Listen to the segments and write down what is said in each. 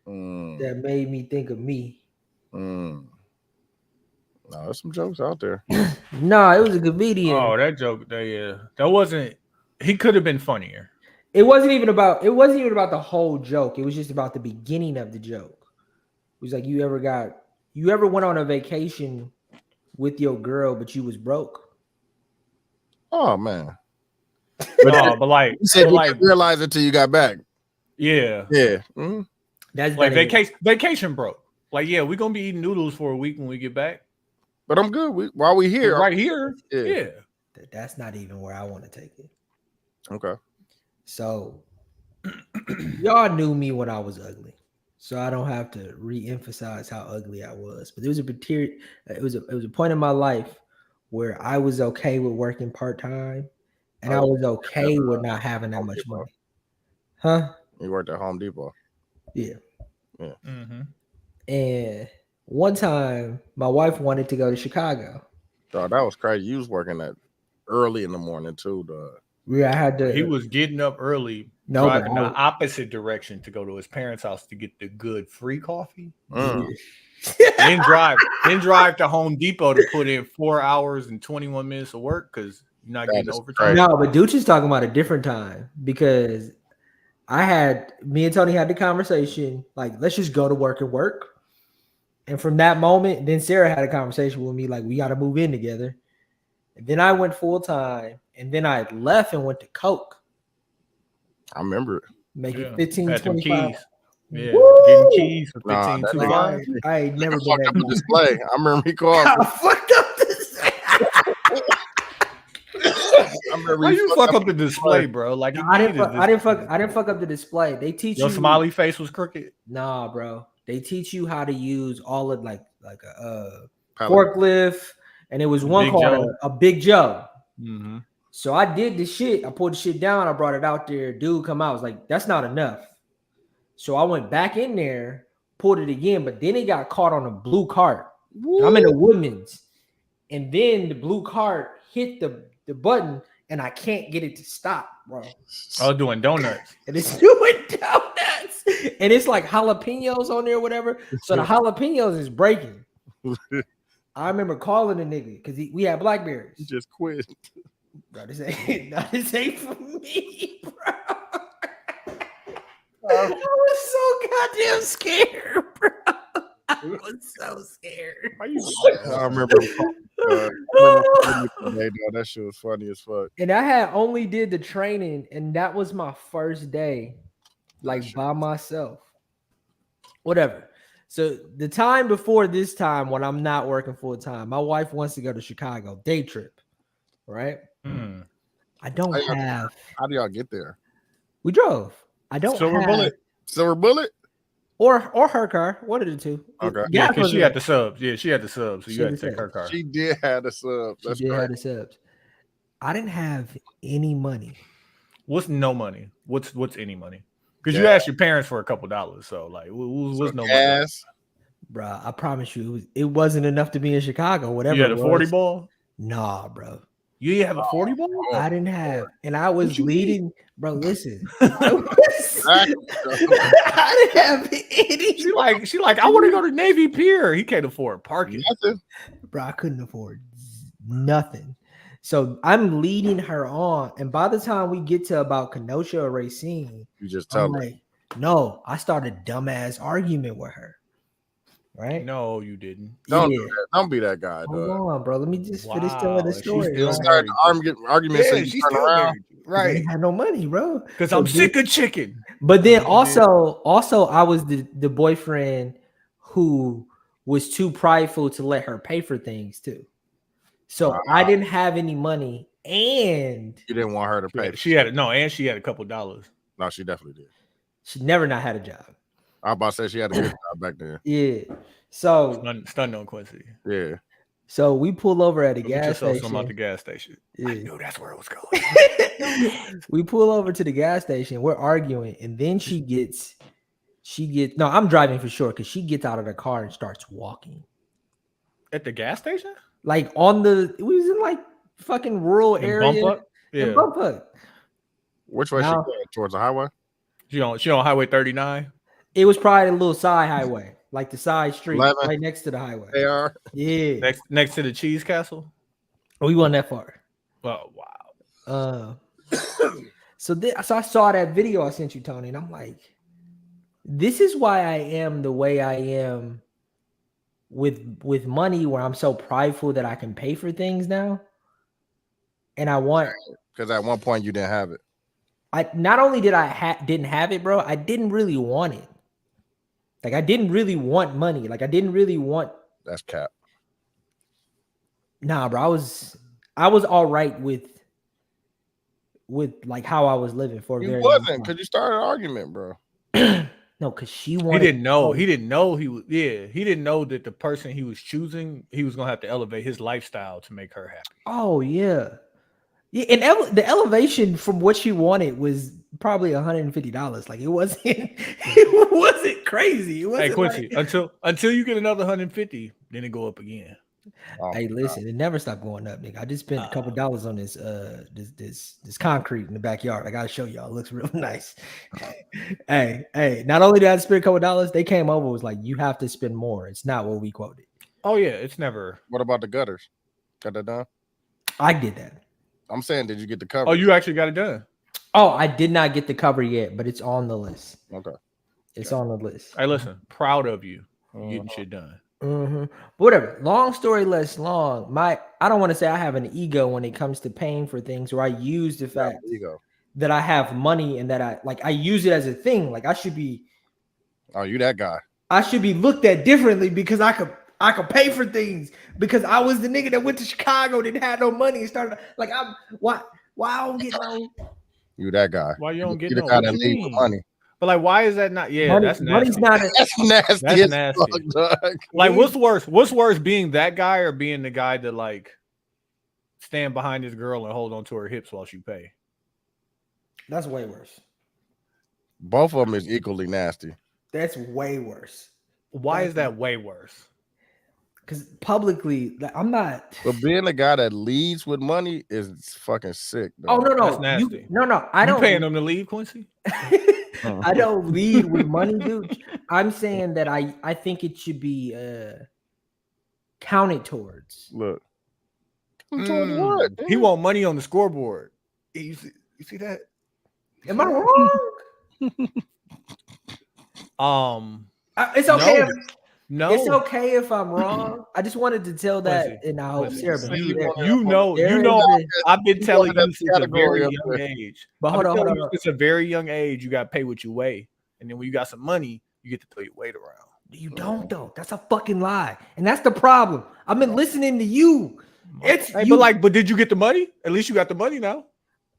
that made me think of me. No, there's some jokes out there. Nah, it was a comedian. Oh, that joke. That wasn't. He could have been funnier. It wasn't even about the whole joke. It was just about the beginning of the joke. It was like you ever went on a vacation with your girl, but you was broke. Oh man. No, but like, You said but you like, didn't realize it till you got back. yeah, Yeah. Mm-hmm. That's like that ain't- vacation broke. Like, yeah, we're gonna be eating noodles for a week when we get back. But I'm good. While we here, Right here, Yeah. yeah. That's not even where I want to take it. Okay. So y'all knew me when I was ugly, so I don't have to re-emphasize how ugly I was. But there was it was a point in my life where I was okay with working part time, and I was okay with not having that much money. Huh? You worked at Home Depot. Yeah. Mm-hmm. And one time, my wife wanted to go to Chicago. Dog, that was crazy. You was working at early in the morning too, dog. I had to. He was getting up early, No, but driving the opposite direction to go to his parents' house to get the good free coffee. then drive to Home Depot to put in 4 hours and 21 minutes of work because you're not getting overtime. No, but Dooch is talking about a different time because me and Tony had the conversation like, let's just go to work and work. And from that moment, then Sarah had a conversation with me like, we got to move in together. And then I went full time, and then I left and went to Coke. I remember it. Making 15, 25. Keys. Yeah, Woo! getting keys for 15, 25. I ain't never been fucked up the display. I remember he called. I fucked up this. Why you fuck up the display, bro? Like I didn't fuck up the display. They teach your you smiley face was crooked. Nah, bro. They teach you how to use all of like a forklift, and it was one called a Big Joe. Mm-hmm. So I did the shit. I pulled the shit down. I brought it out there. Dude, come out. I was like, that's not enough. So I went back in there, pulled it again, but then it got caught on a blue cart. I'm in the Woodman's, and then the blue cart hit the button, and I can't get it to stop, bro. I was doing donuts. And it's doing donuts. And it's like jalapenos on there or whatever. So the jalapenos is breaking. I remember calling the nigga because we had blackberries. He just quit. Bro, this ain't for me, bro. I was so goddamn scared, bro. I was so scared. I remember. That shit was funny as fuck. And I had only did the training, and that was my first day, like by myself. Whatever. So the time before this time, when I'm not working full time, my wife wants to go to Chicago, day trip, right? I don't have. How do y'all get there? We drove. I don't have Silver Bullet, or her car. One of the two. Okay. Yeah, because she had the subs. Yeah, she had the subs. So you had to take her car. She did have the subs. She did have the subs. I didn't have any money. What's no money? What's any money? Because you asked your parents for a couple dollars. So like, what's no money? Bro, I promise you, it wasn't enough to be in Chicago. Whatever. You had a 40 ball? Nah, bro. You didn't have a 40 ball? I didn't have, and I was leading, bro. Listen, I didn't have any. She like, I want to go to Navy Pier. He can't afford parking. Bro, I couldn't afford nothing. So I'm leading her on, and by the time we get to about Kenosha or Racine, you just tell her. Like, no, I started a dumbass argument with her. Right? No, you didn't. Don't be that guy. Hold on, bro. Let me just finish telling the story. You start argument so you turn around. Right. I didn't have no money, bro. Because I'm sick of chicken. But then also I was the boyfriend who was too prideful to let her pay for things too. So I didn't have any money, and you didn't want her to pay. She had a couple dollars. No, she definitely did. She never not had a job. I was about to say she had a good job back then. Yeah. So stunned on Quincy. Yeah. So we pull over at a gas station. Some at the gas station. Yeah. I knew that's where it was going. We pull over to the gas station. We're arguing, and then she gets. No, I'm driving for sure because she gets out of the car and starts walking. At the gas station? Like we was in like fucking rural area. Bumfuck? Yeah. Bumfuck. Which way she going? Towards the highway? She on Highway 39? It was probably a little side highway, like the side street 11. right next to the highway. They are. Yeah. Next to the cheese castle. We wasn't that far. Oh wow. So I saw that video I sent you, Tony, and I'm like, this is why I am the way I am with money, where I'm so prideful that I can pay for things now. And I want, Because at one point you didn't have it. I not only did I didn't have it, bro, I didn't really want it. Like I didn't really want money. Like I didn't really want. That's cap. Nah, bro, I was all right with like how I was living for a You very long wasn't time. because you started an argument, bro. No, because she wanted. He didn't know. He didn't know he was. Yeah, he didn't know that the person he was choosing, he was gonna have to elevate his lifestyle to make her happy. Oh yeah, yeah. And the elevation from what she wanted was probably $150. Like it wasn't. It wasn't crazy. It wasn't Hey Quincy, like, until you get another 150, then it go up again. Oh, hey, listen, it never stopped going up, nigga. I just spent a couple dollars on this this concrete in the backyard. I gotta show y'all. It looks real nice. hey, not only did I spend a couple dollars, they came over, was like, you have to spend more. It's not what we quoted. Oh yeah, it's never. What about the gutters? Got that done? I did that. I'm saying, did you get the cover? Oh, you actually got it done. Oh, I did not get the cover yet, but it's on the list. Okay. It's on the list. Hey, listen, proud of you getting shit done. Whatever. Long story less long. I don't want to say I have an ego when it comes to paying for things, or I use the fact Ego. that I have money and that I use it as a thing. Like I should be that guy. I should be looked at differently because I could pay for things because I was the nigga that went to Chicago, didn't have no money and started like why I don't get no. You that guy. Why you don't get you the no? guy What that you need for mean? money. But like, why is that not? Yeah, that's nasty. Money's not a, That's nasty. That's as nasty. fuck, dog. Like, what's worse? What's worse, being that guy or being the guy that like stand behind his girl and hold on to her hips while she pay? that's way worse. Both of them is equally nasty. That's way worse. Why is that way worse? Because publicly, like, I'm not. But being the guy that leads with money is fucking sick. Oh dog. no, That's nasty. I You don't paying them to leave, Quincy? I don't lead with money, dude. I'm saying that I think it should be counted towards. Look. Towards what? He want money on the scoreboard. You see that? Am I wrong? No. It's okay. No, It's okay if I'm wrong. I just wanted to tell that, Quincy, and I hope Quincy, Sarah. you know. I've been telling you since a very young age. But hold on. Since a very young age, you got to pay what you weigh, and then when you got some money, you get to throw your weight around. You don't though. That's a fucking lie, and that's the problem. I've been listening to you. But did you get the money? At least you got the money now.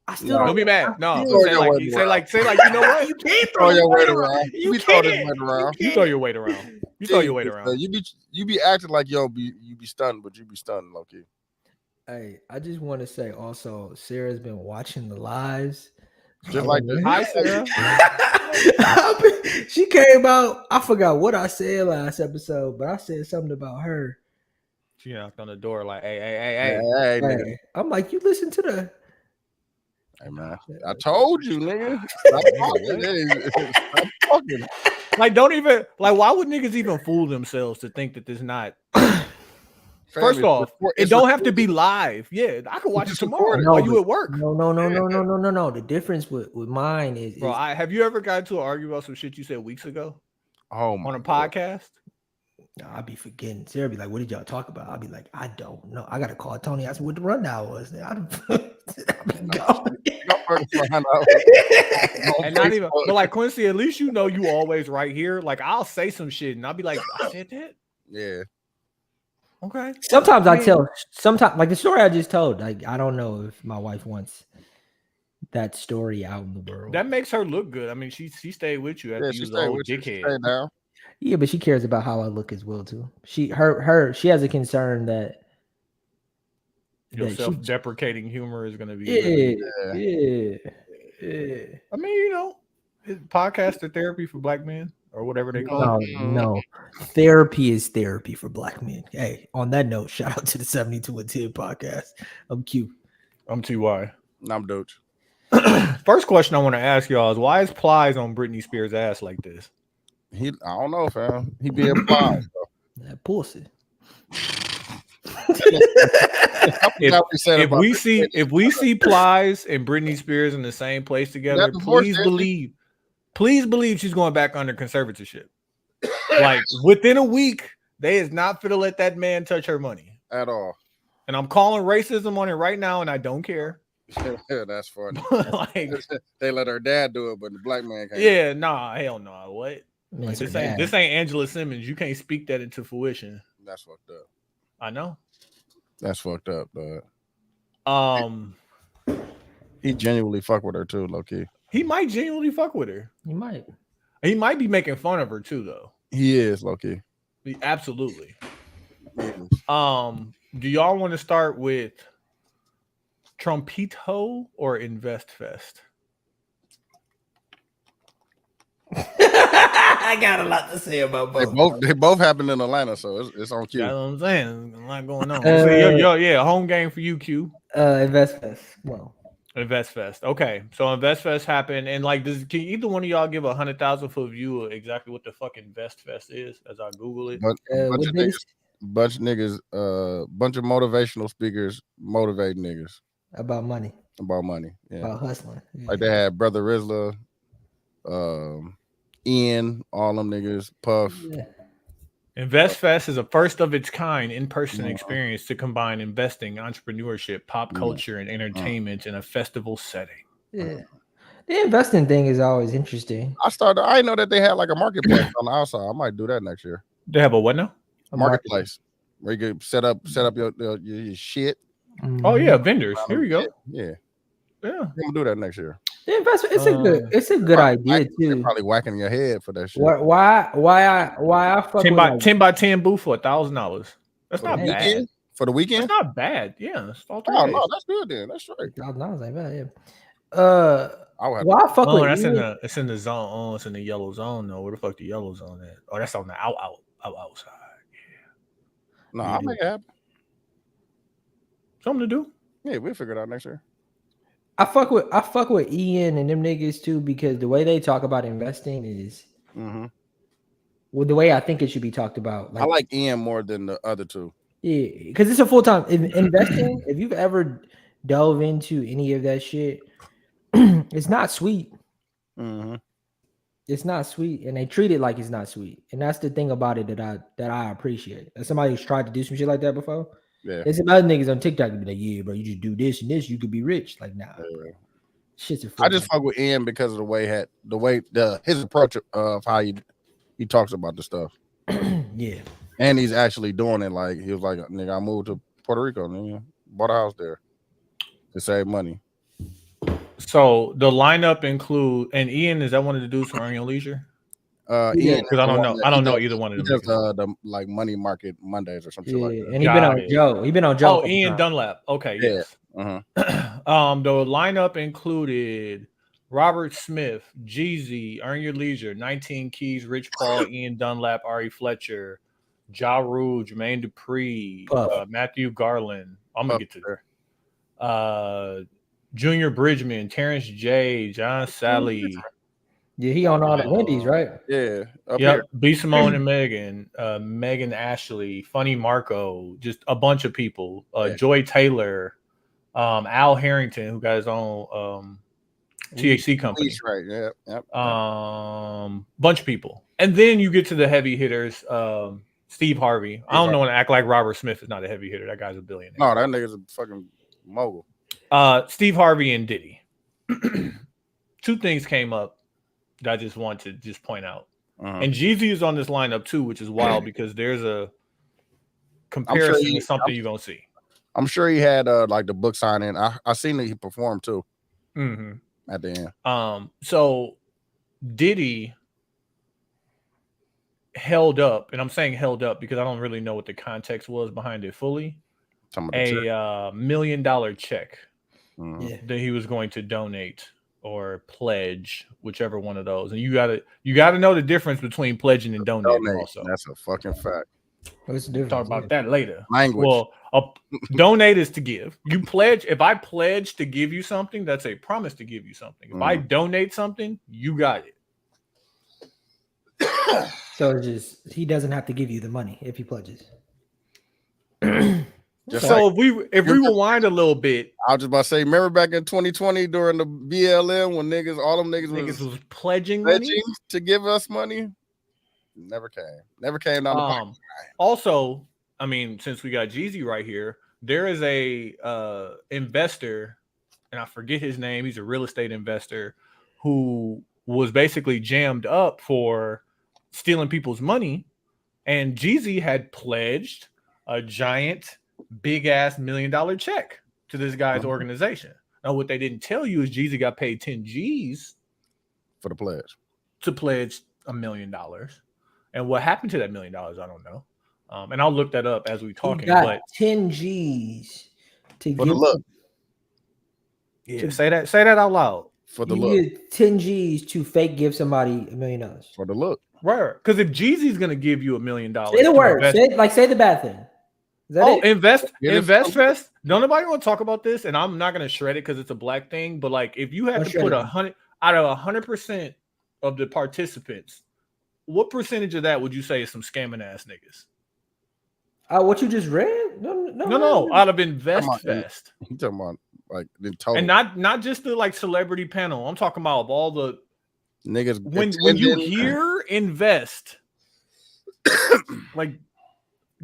I still Don't be mad. No, say like, you know what? You can't Throw your weight around. You be throwing can't. this weight around. You throw your weight around. You throw your weight around. You be acting like you be stunned, but you be stunned, low key. Hey, I just want to say also, Sarah's been watching the lives. Just like this. Hi, Sarah. She came out. I forgot what I said last episode, but I said something about her. She knocked on the door like, hey. Hey, nigga. Hey, I'm like, you listen to the. Hey, man. I told you, nigga. Stop talking. Stop talking. Like, don't even why would niggas even fool themselves to think that there's not? First off, it don't have to be live. Yeah, I can watch it tomorrow while you at work. No. The difference with mine is, Bro, have you ever got into an argument about some shit you said weeks ago on a podcast? I'll be forgetting. Sarah be like, "What did y'all talk about?" I'll be like, "I don't know. I gotta call Tony. Ask him what the rundown was." And not even, but like Quincy, at least you know you always right here. Like I'll say some shit and I'll be like, I said that. Yeah. Okay. Sometimes I tell. Sometimes, like the story I just told. Like I don't know if my wife wants that story out in the world. That makes her look good. I mean, she stayed with you after you was a whole dickhead. Yeah, but she cares about how I look as well too. She has a concern that your self-deprecating humor is going to be. Yeah. I mean, you know, podcast or therapy for black men or whatever they call it. No, therapy is therapy for black men. Hey, on that note, shout out to the 72 and 10 podcast. I'm Q. I'm TY. I'm Doge. First question I want to ask y'all is why is Plies on Britney Spears' ass like this? I don't know, fam. He be blind. That pussy. If we see Plies and Britney Spears in the same place together, please believe she's going back under conservatorship. Like within a week, they is not fit to let that man touch her money at all. And I'm calling racism on it right now, and I don't care. Yeah, that's funny. Like they let her dad do it, but the black man can't. Yeah, nah, hell no. What? Like, this ain't Angela Simmons. You can't speak that into fruition. That's fucked up. I know. That's fucked up, dog. He genuinely fuck with her too, low key. He might genuinely fuck with her. He might. He might be making fun of her too, though. He is, low key. Absolutely. Do y'all want to start with Trumpito or InvestFest? I got a lot to say about both. They both happened in Atlanta, so it's on cue. That's what I'm saying. There's a lot going on. So, yeah, home game for you, Q. InvestFest. Well, InvestFest. Okay, so InvestFest happened, and like, can either one of y'all give 100,000 for a view of exactly what the fuck InvestFest is as I Google it? Bunch of niggas, bunch of motivational speakers motivate niggas about money. Yeah. About hustling. Yeah. Like they had Brother Rizla, Ian, all them niggas, Puff. Yeah. InvestFest is a first of its kind in-person experience to combine investing, entrepreneurship, pop culture, and entertainment in a festival setting. Yeah. The investing thing is always interesting. I didn't know that they had like a marketplace on the outside. I might do that next year. They have a what now? A marketplace where you can set up your shit. Mm-hmm. Oh yeah, vendors. Here we go. Yeah. I'm gonna do that next year. The investment, it's a good idea too. Probably whacking your head for that shit. Why I fuck 10 by 10 booth for $1,000. That's not bad. For the weekend? That's not bad. Yeah. That's all no, that's good then. That's right. $1,000 ain't bad. Yeah. Why I fuck with that's it's in the zone. Oh, it's in the yellow zone though. Where the fuck the yellow zone at? Oh, that's on the outside. Yeah. No, I'll make it happen. Something to do. Yeah, we'll figure it out next year. I fuck with Ian and them niggas too, because the way they talk about investing is well, the way I think it should be talked about. Like, I like Ian more than the other two. Yeah, because it's a full-time investing. If you've ever delve into any of that shit, it's not sweet. It's not sweet, and they treat it like it's not sweet. And that's the thing about it that I appreciate. As somebody who's tried to do some shit like that before. Yeah. There's some other niggas on TikTok that be like, yeah, bro, you just do this and this, you could be rich. Like, nah. Yeah. Shit's a I just fuck with Ian because of his approach of how he talks about the stuff. Yeah. And he's actually doing it. Like he was like, nigga, I moved to Puerto Rico, nigga, bought a house there to save money. So the lineup include, and Ian, is that one of the dudes from Earn Your Leisure? Yeah, because I don't know either one of them. Just the like Money Market Mondays or something like that. And he been on Joe. He been on Joe. Oh, Ian Dunlap. Okay, yeah. Yes. The lineup included Robert Smith, Jeezy, Earn Your Leisure, 19 Keys, Rich Paul, Ian Dunlap, Ari Fletcher, Ja Rule, Jermaine Dupri, Matthew Garland. I'm gonna get to there. Junior Bridgman, Terrence J, John Sally. Yeah, he on all the Wendy's, right? Yeah. Yep. B. Simone and Megan, Megan Ashley, Funny Marco, just a bunch of people. Joy Taylor, Al Harrington, who got his own THC company. Right. Yeah. Yep. Bunch of people. And then you get to the heavy hitters. Steve Harvey. I don't know when to act like Robert Smith is not a heavy hitter. That guy's a billionaire. No, that nigga's a fucking mogul. Steve Harvey and Diddy. Two things came up that I just want to just point out. And Jeezy is on this lineup too, which is wild because there's a comparison to something you're gonna see. I'm sure he had like the book signing. I seen that he performed too. At the end. So Diddy held up, and I'm saying held up because I don't really know what the context was behind it fully. A $1 million check that he was going to donate or pledge, whichever one of those. And you gotta know the difference between pledging and donating. Also, that's a fucking fact. What's the difference? Talk about that later. Language. Well, donate is to give. You pledge. If I pledge to give you something, that's a promise to give you something. If I donate something, you got it. So it's just he doesn't have to give you the money if he pledges. Just So like if we rewind a little bit, I was just about to say, remember back in 2020 during the BLM when all them niggas was pledging money to give us money? Never came down the pipe. Also, I mean, since we got Jeezy right here, there is a investor, and I forget his name. He's a real estate investor who was basically jammed up for stealing people's money, and Jeezy had pledged a giant, big ass $1 million check to this guy's organization. Now, what they didn't tell you is Jeezy got paid 10 G's for the pledge to pledge $1 million. And what happened to that $1 million, I don't know. And I'll look that up as we talking. He got but 10 G's to for give the look. Yeah, say that out loud. For the you look. get 10 G's to fake give somebody $1 million. For the look. Right. Because if Jeezy's gonna give you $1 million, say the word. Say the bad thing. Is that it? Invest Fest. Don't nobody want to talk about this, and I'm not gonna shred it because it's a black thing. But like, if you had to put 100 out of 100% of the participants, what percentage of that would you say is some scamming ass niggas? What you just read? No. Out of Invest Fest. You talking about like the total, and not just the like celebrity panel. I'm talking about of all the niggas. When you hear invest, like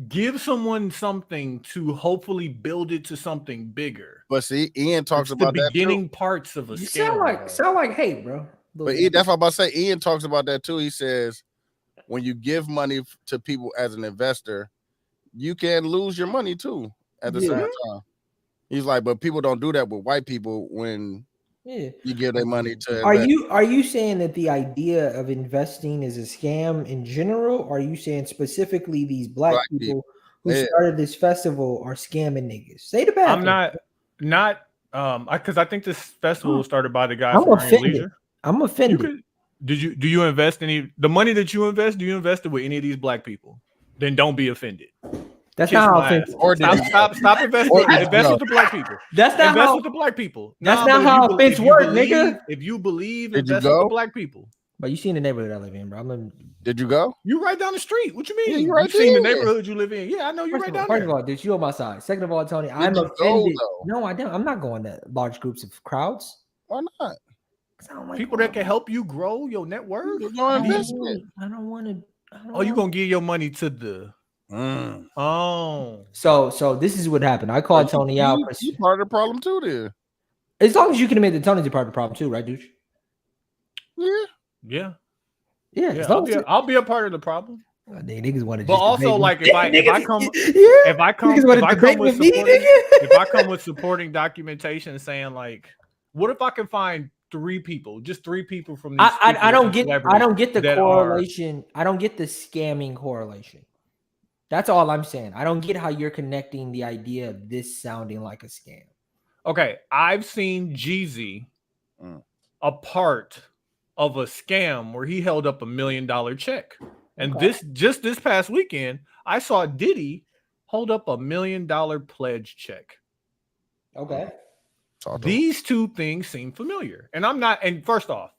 give someone something to hopefully build it to something bigger. But see, Ian talks about the beginning parts of a scam. Sound like hate, bro. But that's what I'm about to say. Ian talks about that too. He says when you give money to people as an investor, you can lose your money too at the same time. He's like, but people don't do that with white people when you give their money to invest. Are you saying that the idea of investing is a scam in general? Or are you saying specifically these black people who started this festival are scamming niggas? Say the bad. I'm not because I think this festival was started by the guy from Iron Leisure. I'm offended. Do you invest the money that you invest? Do you invest it with any of these black people? Then don't be offended. That's not how offensive. Stop investing. Invest with the black people. That's not invest how with the black people. That's not how offense work, nigga. If you believe, invest with the black people. But you seen the neighborhood I live in, bro. Did you go? You right down the street. What you mean? Yeah, you seen the neighborhood you live in? Yeah, I know you right down there. First of all, dude, you on my side. Second of all, Tony, I'm offended. No, I don't. I'm not going to large groups of crowds. Why not? Like people that can help you grow your net worth. I don't want to. Oh, you gonna give your money to the? Oh, so this is what happened. I called Tony out. You part of the problem too, there. As long as you can admit that Tony's a part of the problem too, right, dude? Yeah. I'll be a part of the problem. Niggas want to. But also, like, if I come with supporting documentation saying like, what if I can find 3 people, just 3 people from these? I don't get the correlation. I don't get the scamming correlation. That's all I'm saying. I don't get how you're connecting the idea of this sounding like a scam. Okay, I've seen Jeezy a part of a scam where he held up $1 million check. And this past weekend, I saw Diddy hold up $1 million pledge check. Okay. These 2 things seem familiar. And I'm not, and first off,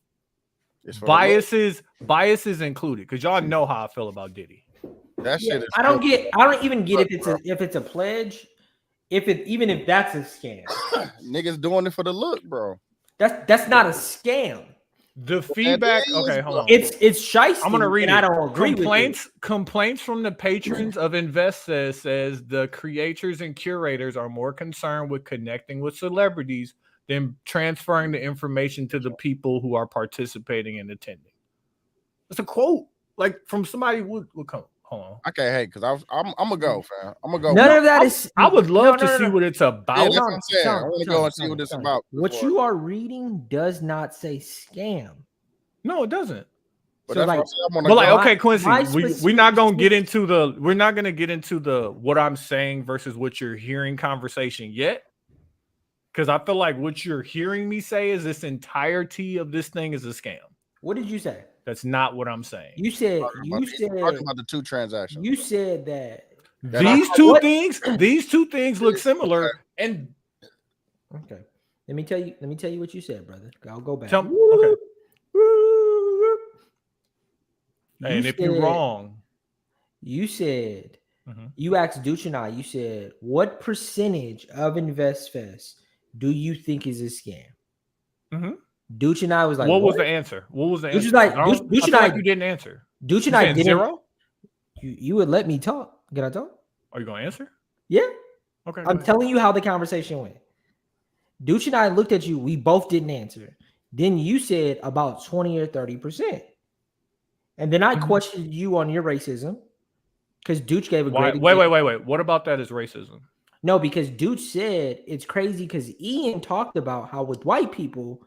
biases included, because y'all know how I feel about Diddy. That shit is I don't even get if it's a pledge, even if that's a scam. Niggas doing it for the look, bro. That's not a scam. The feedback, okay, hold on. It's shiesty. I'm gonna read. I don't agree Complaints from the patrons of Invest says the creators and curators are more concerned with connecting with celebrities than transferring the information to the people who are participating and attending. It's a quote, like from somebody would come. Hold on. I can't hate because I'm gonna go, fam. I'm gonna go. None of that is. I would love to see what it's about. Yeah, that's what I'm saying. I want to go and see what it's about. What you are reading does not say scam. No, it doesn't. But so okay, Quincy, we're not gonna get into the what I'm saying versus what you're hearing conversation yet. Because I feel like what you're hearing me say is this entirety of this thing is a scam. What did you say? That's not what I'm saying. You said talking about the 2 transactions. You said that these two things look similar. And okay, let me tell you what you said, brother. I'll go back. Okay. And if you're wrong, you said Mhm. you asked Dooch and I. You said, "What percentage of InvestFest do you think is a scam?" Mhm. Dooch and I was like, what was the answer? What was the Dooch answer? is like, 'Cause I Dooch, don't- Dooch I and feel I, like you didn't answer. Dooch and You I saying didn't. zero? You would let me talk. Can I talk? Are you gonna answer? Yeah. Okay. go I'm ahead. telling you how the conversation went. Dooch and I looked at you. We both didn't answer. Then you said about 20 or 30%. And then I Mhm. questioned you on your racism because Dooch gave a Why? great Wait. What about that is racism? No, because Dooch said it's crazy because Ian talked about how with white people,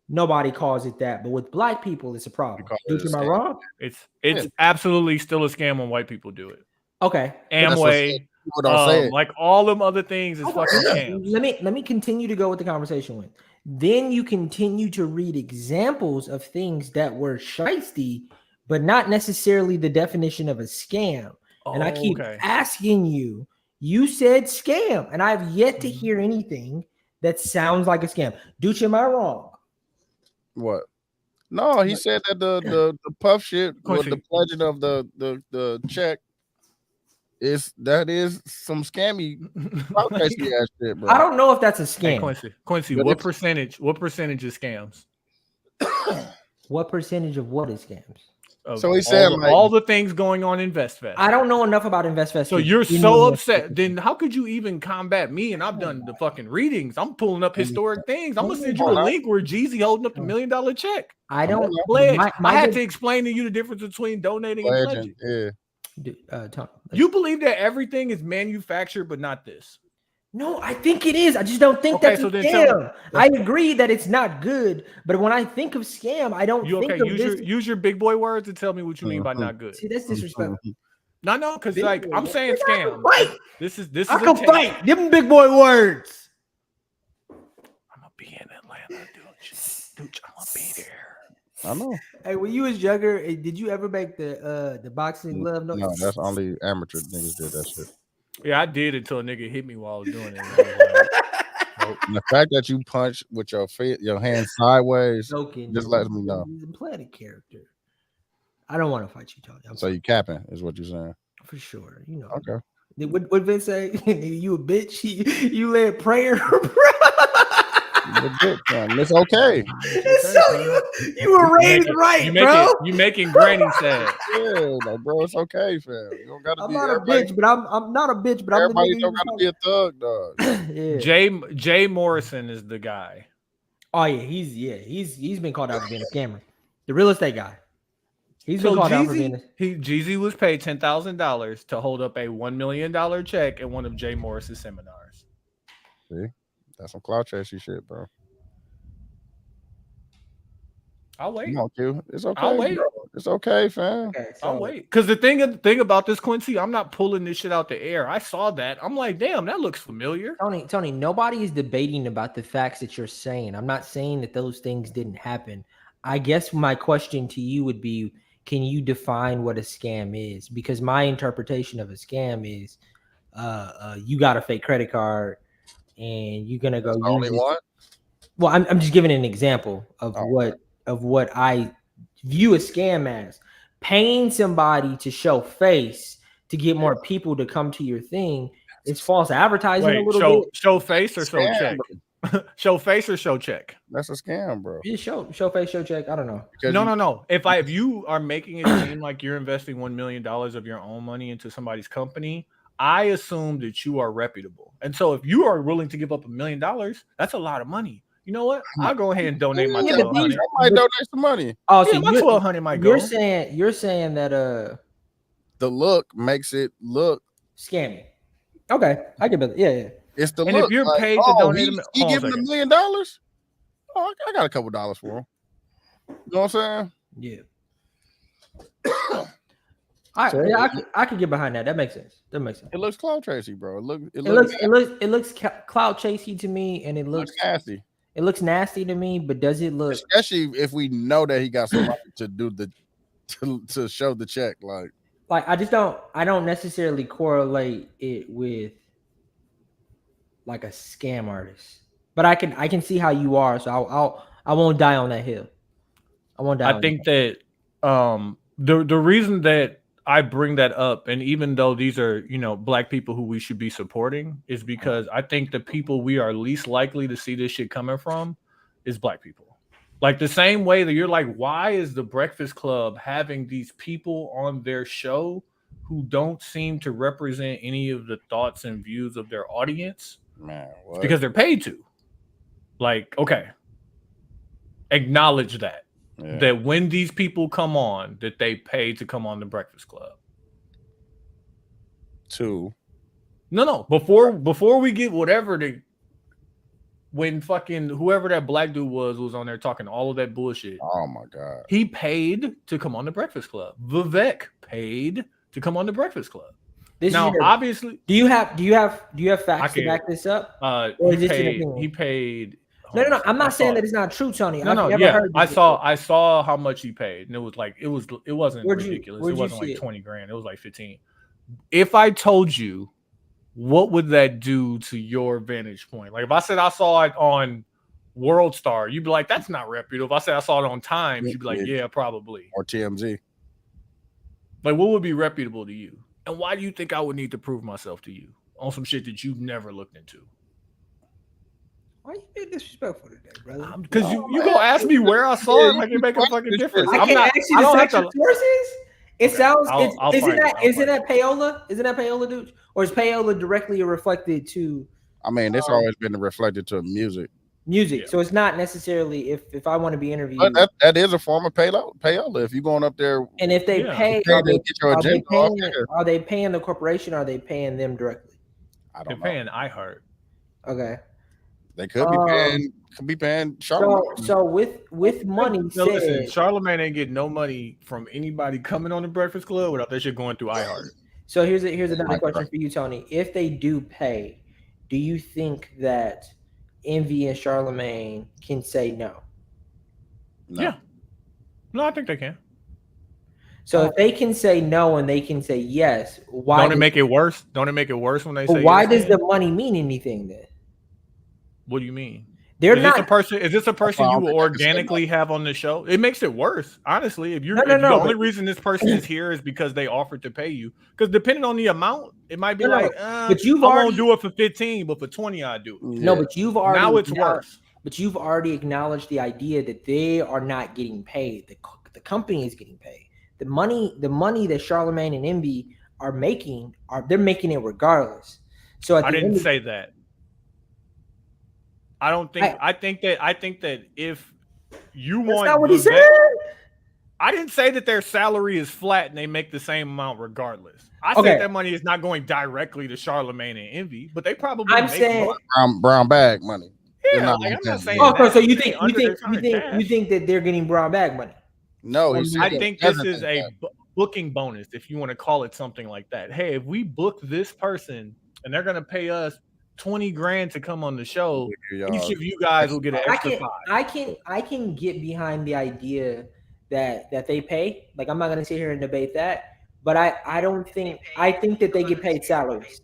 nobody calls it that, but with black people, it's a problem. call it a Dooch, am I scam. wrong? It's absolutely still a scam when white people do it. Okay. That's what Amway, people don't say it. like all them other things is fucking scams. Let me continue to go with the conversation with. Then you continue to read examples of things that were shiesty, but not necessarily the definition of a scam. And I keep Okay. asking you, you said scam, and I've yet to Mhm. hear anything that sounds like a scam. Dooch, am I wrong? What? No, he said that the puff shit with the Quincy. pledging of the check is some scammy clout-chasing ass shit, bro. I don't know if that's a Hey, scam. Quincy, But what percentage is scams? What percentage of what is scams? So he said, like, all the things going on in InvestFest. I don't know enough about InvestFest. So you're so upset. Then how could you even combat me? And I've done the fucking readings. I'm pulling up historic things. I'm gonna send you a link where Jeezy holding up the $1 million check. I don't Pledge. my I had to explain to you the difference between donating and pledging. Yeah. Tom, You believe that everything is manufactured, but not this. No, I think it is. I just don't think Okay, that's so a then scam. I agree that it's not good, but when I think of scam, I don't You think okay? of this. Use your big boy words and tell me what you mean by not good. See, that's disrespectful. No, because Big like boy I'm words. saying I can scam. fight. This is I a can take. fight. Them big boy words. I'm gonna be in Atlanta, dude. I'm gonna be there. I know. Hey, when you was younger, did you ever make the boxing glove noise? No, that's only amateur niggas did that shit. Yeah, I did until a nigga hit me while I was doing it. And I was like, nope. And the fact that you punch with your feet, your hands sideways, Joking. just lets me know. He's playing a character. I don't want to fight you, Tony. So you capping is what you're saying. For sure. You know. Okay. What Vince say? You a bitch. You led prayer. It's okay. You were raised right, bro. You making granny sad. Yeah, like, bro, it's okay, fam. You don't gotta I'm be not a bitch, but I'm not a bitch, but everybody I'm don't gotta be a thug, dog. Yeah. Jay Morrison is the guy. Oh yeah, he's been called out for being a scammer. The real estate guy. He's been So called out for being Jeezy was paid $10,000 to hold up a $1 million check at one of Jay Morris's seminars. See, that's some clout chasing shit, bro. I'll wait. Come on, Q. It's okay. I'll wait. Bro. It's okay, fam. Okay, I'll wait. Because the thing about this, Quincy, I'm not pulling this shit out the air. I saw that. I'm like, damn, that looks familiar. Tony, nobody is debating about the facts that you're saying. I'm not saying that those things didn't happen. I guess my question to you would be, can you define what a scam is? Because my interpretation of a scam is you got a fake credit card and you're gonna go use only it. one? Well, I'm just giving an example of what I view a scam as. Paying somebody to show face to get more people to come to your thing is false advertising. Wait, a little bit. Show face or show Scam, check? Show face or show check? That's a scam, bro. Yeah, show face, show check. I don't know. Because No. If you are making it seem like you're investing $1 million of your own money into somebody's company, I assume that you are reputable. And so if you are willing to give up $1 million, that's a lot of money. You know what? I'll go ahead and donate my $1,200. I might donate some money. Oh, Yeah, my $1,200 might go. You're saying that The look makes it look scammy. Okay, I get it. Yeah. It's the and look. if you're like, paid to donate, he giving $1 million. Oh, I got a couple dollars for him. You know what I'm saying? Yeah. I could get behind that. That makes sense. It looks cloud tracey, bro. It looks cloud chasey to me, and it looks nasty. It looks nasty to me, but does it look? Especially if we know that he got somebody to do to show the check, like I don't necessarily correlate it with like a scam artist, but I can see how you are, so I won't die on that hill. I won't die. I think that the reason that I bring that up, and even though these are, black people who we should be supporting, is because I think the people we are least likely to see this shit coming from is black people. Like the same way that you're like, why is the Breakfast Club having these people on their show who don't seem to represent any of the thoughts and views of their audience? Man, It's because they're paid to. Like, okay, acknowledge that. Yeah. That when these people come on, that they pay to come on the Breakfast Club. 2. No. Before we get when fucking whoever that black dude was on there talking all of that bullshit. Oh my God. He paid to come on the Breakfast Club. Vivek paid to come on the Breakfast Club. Obviously, do you have facts to back this up? He paid. No. I'm not saying that it's not true, Tony. I saw how much he paid, and it wasn't ridiculous. It wasn't like 20 grand. It was like 15. If I told you, what would that do to your vantage point? Like if I said I saw it on World Star, you'd be like, that's not reputable. If I said I saw it on Times, you'd be like, yeah, probably. Or TMZ. Like what would be reputable to you? And why do you think I would need to prove myself to you on some shit that you've never looked into? Why you being disrespectful today, brother? Because you gonna ask me where I saw it, like it make a fucking difference. I can't ask you to cite your sources. It sounds. Isn't that Payola? Isn't that Payola, dude? Or is Payola directly reflected to? I mean, it's always been reflected to music. Yeah. So it's not necessarily if I want to be interviewed. But that is a form of Payola. If you're going up there, and if they pay, are they paying the corporation? Or are they paying them directly? They're paying iHeart. Okay. They could be paying Charlamagne. So with money, listen, Charlamagne ain't getting no money from anybody coming on the Breakfast Club without that shit going through iHeart. So here's another question for you, Tony. If they do pay, do you think that Envy and Charlamagne can say no? Yeah. No, I think they can. So if they can say no and they can say yes, why don't it make it worse? Don't it make it worse when they say why yes? Does the money mean anything then? What do you mean? Is this a person you will organically have on the show? It makes it worse, honestly. If the only reason this person is here is because they offered to pay you, because depending on the amount, it might be but I won't do it for 15, but for 20, I do. Yeah. No, but you've already now it's worse. But you've already acknowledged the idea that they are not getting paid. The company is getting paid. The money that Charlamagne and Envy are making they're making it regardless. So I didn't say that. I don't think. I think that if you want, that's not what he said. I didn't say that their salary is flat and they make the same amount regardless. I said that money is not going directly to Charlamagne and Envy, but they probably make brown bag money. Yeah, I'm not saying. Okay, so you think that they're getting brown bag money? No, I think this is a booking bonus, if you want to call it something like that. Hey, if we book this person and they're going to pay us 20 grand to come on the show, each of you guys will get an extra 5. I can get behind the idea that they pay. Like I'm not gonna sit here and debate that, but I think that they get paid salaries.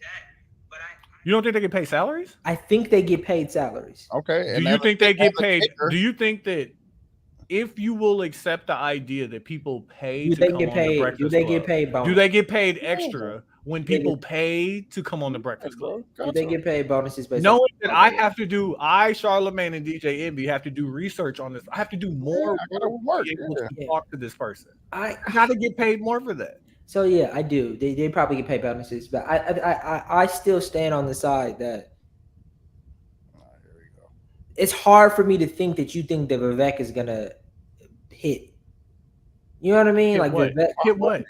You don't think they get paid salaries? I think they get paid salaries. Okay. Do you think they get paid? Do you think that if you will accept the idea that people pay to come on the Breakfast Club, do they get paid bonus? Do they get paid extra when people pay to come on the Breakfast Club? Do they get paid bonuses? Knowing that Charlamagne and DJ Envy have to do research on this. I have to do more work to talk to this person. I got to get paid more for that. So yeah, I do. They probably get paid bonuses, but I still stand on the side that it's hard for me to think that you think that Vivek is gonna hit. You know what I mean? Hit what?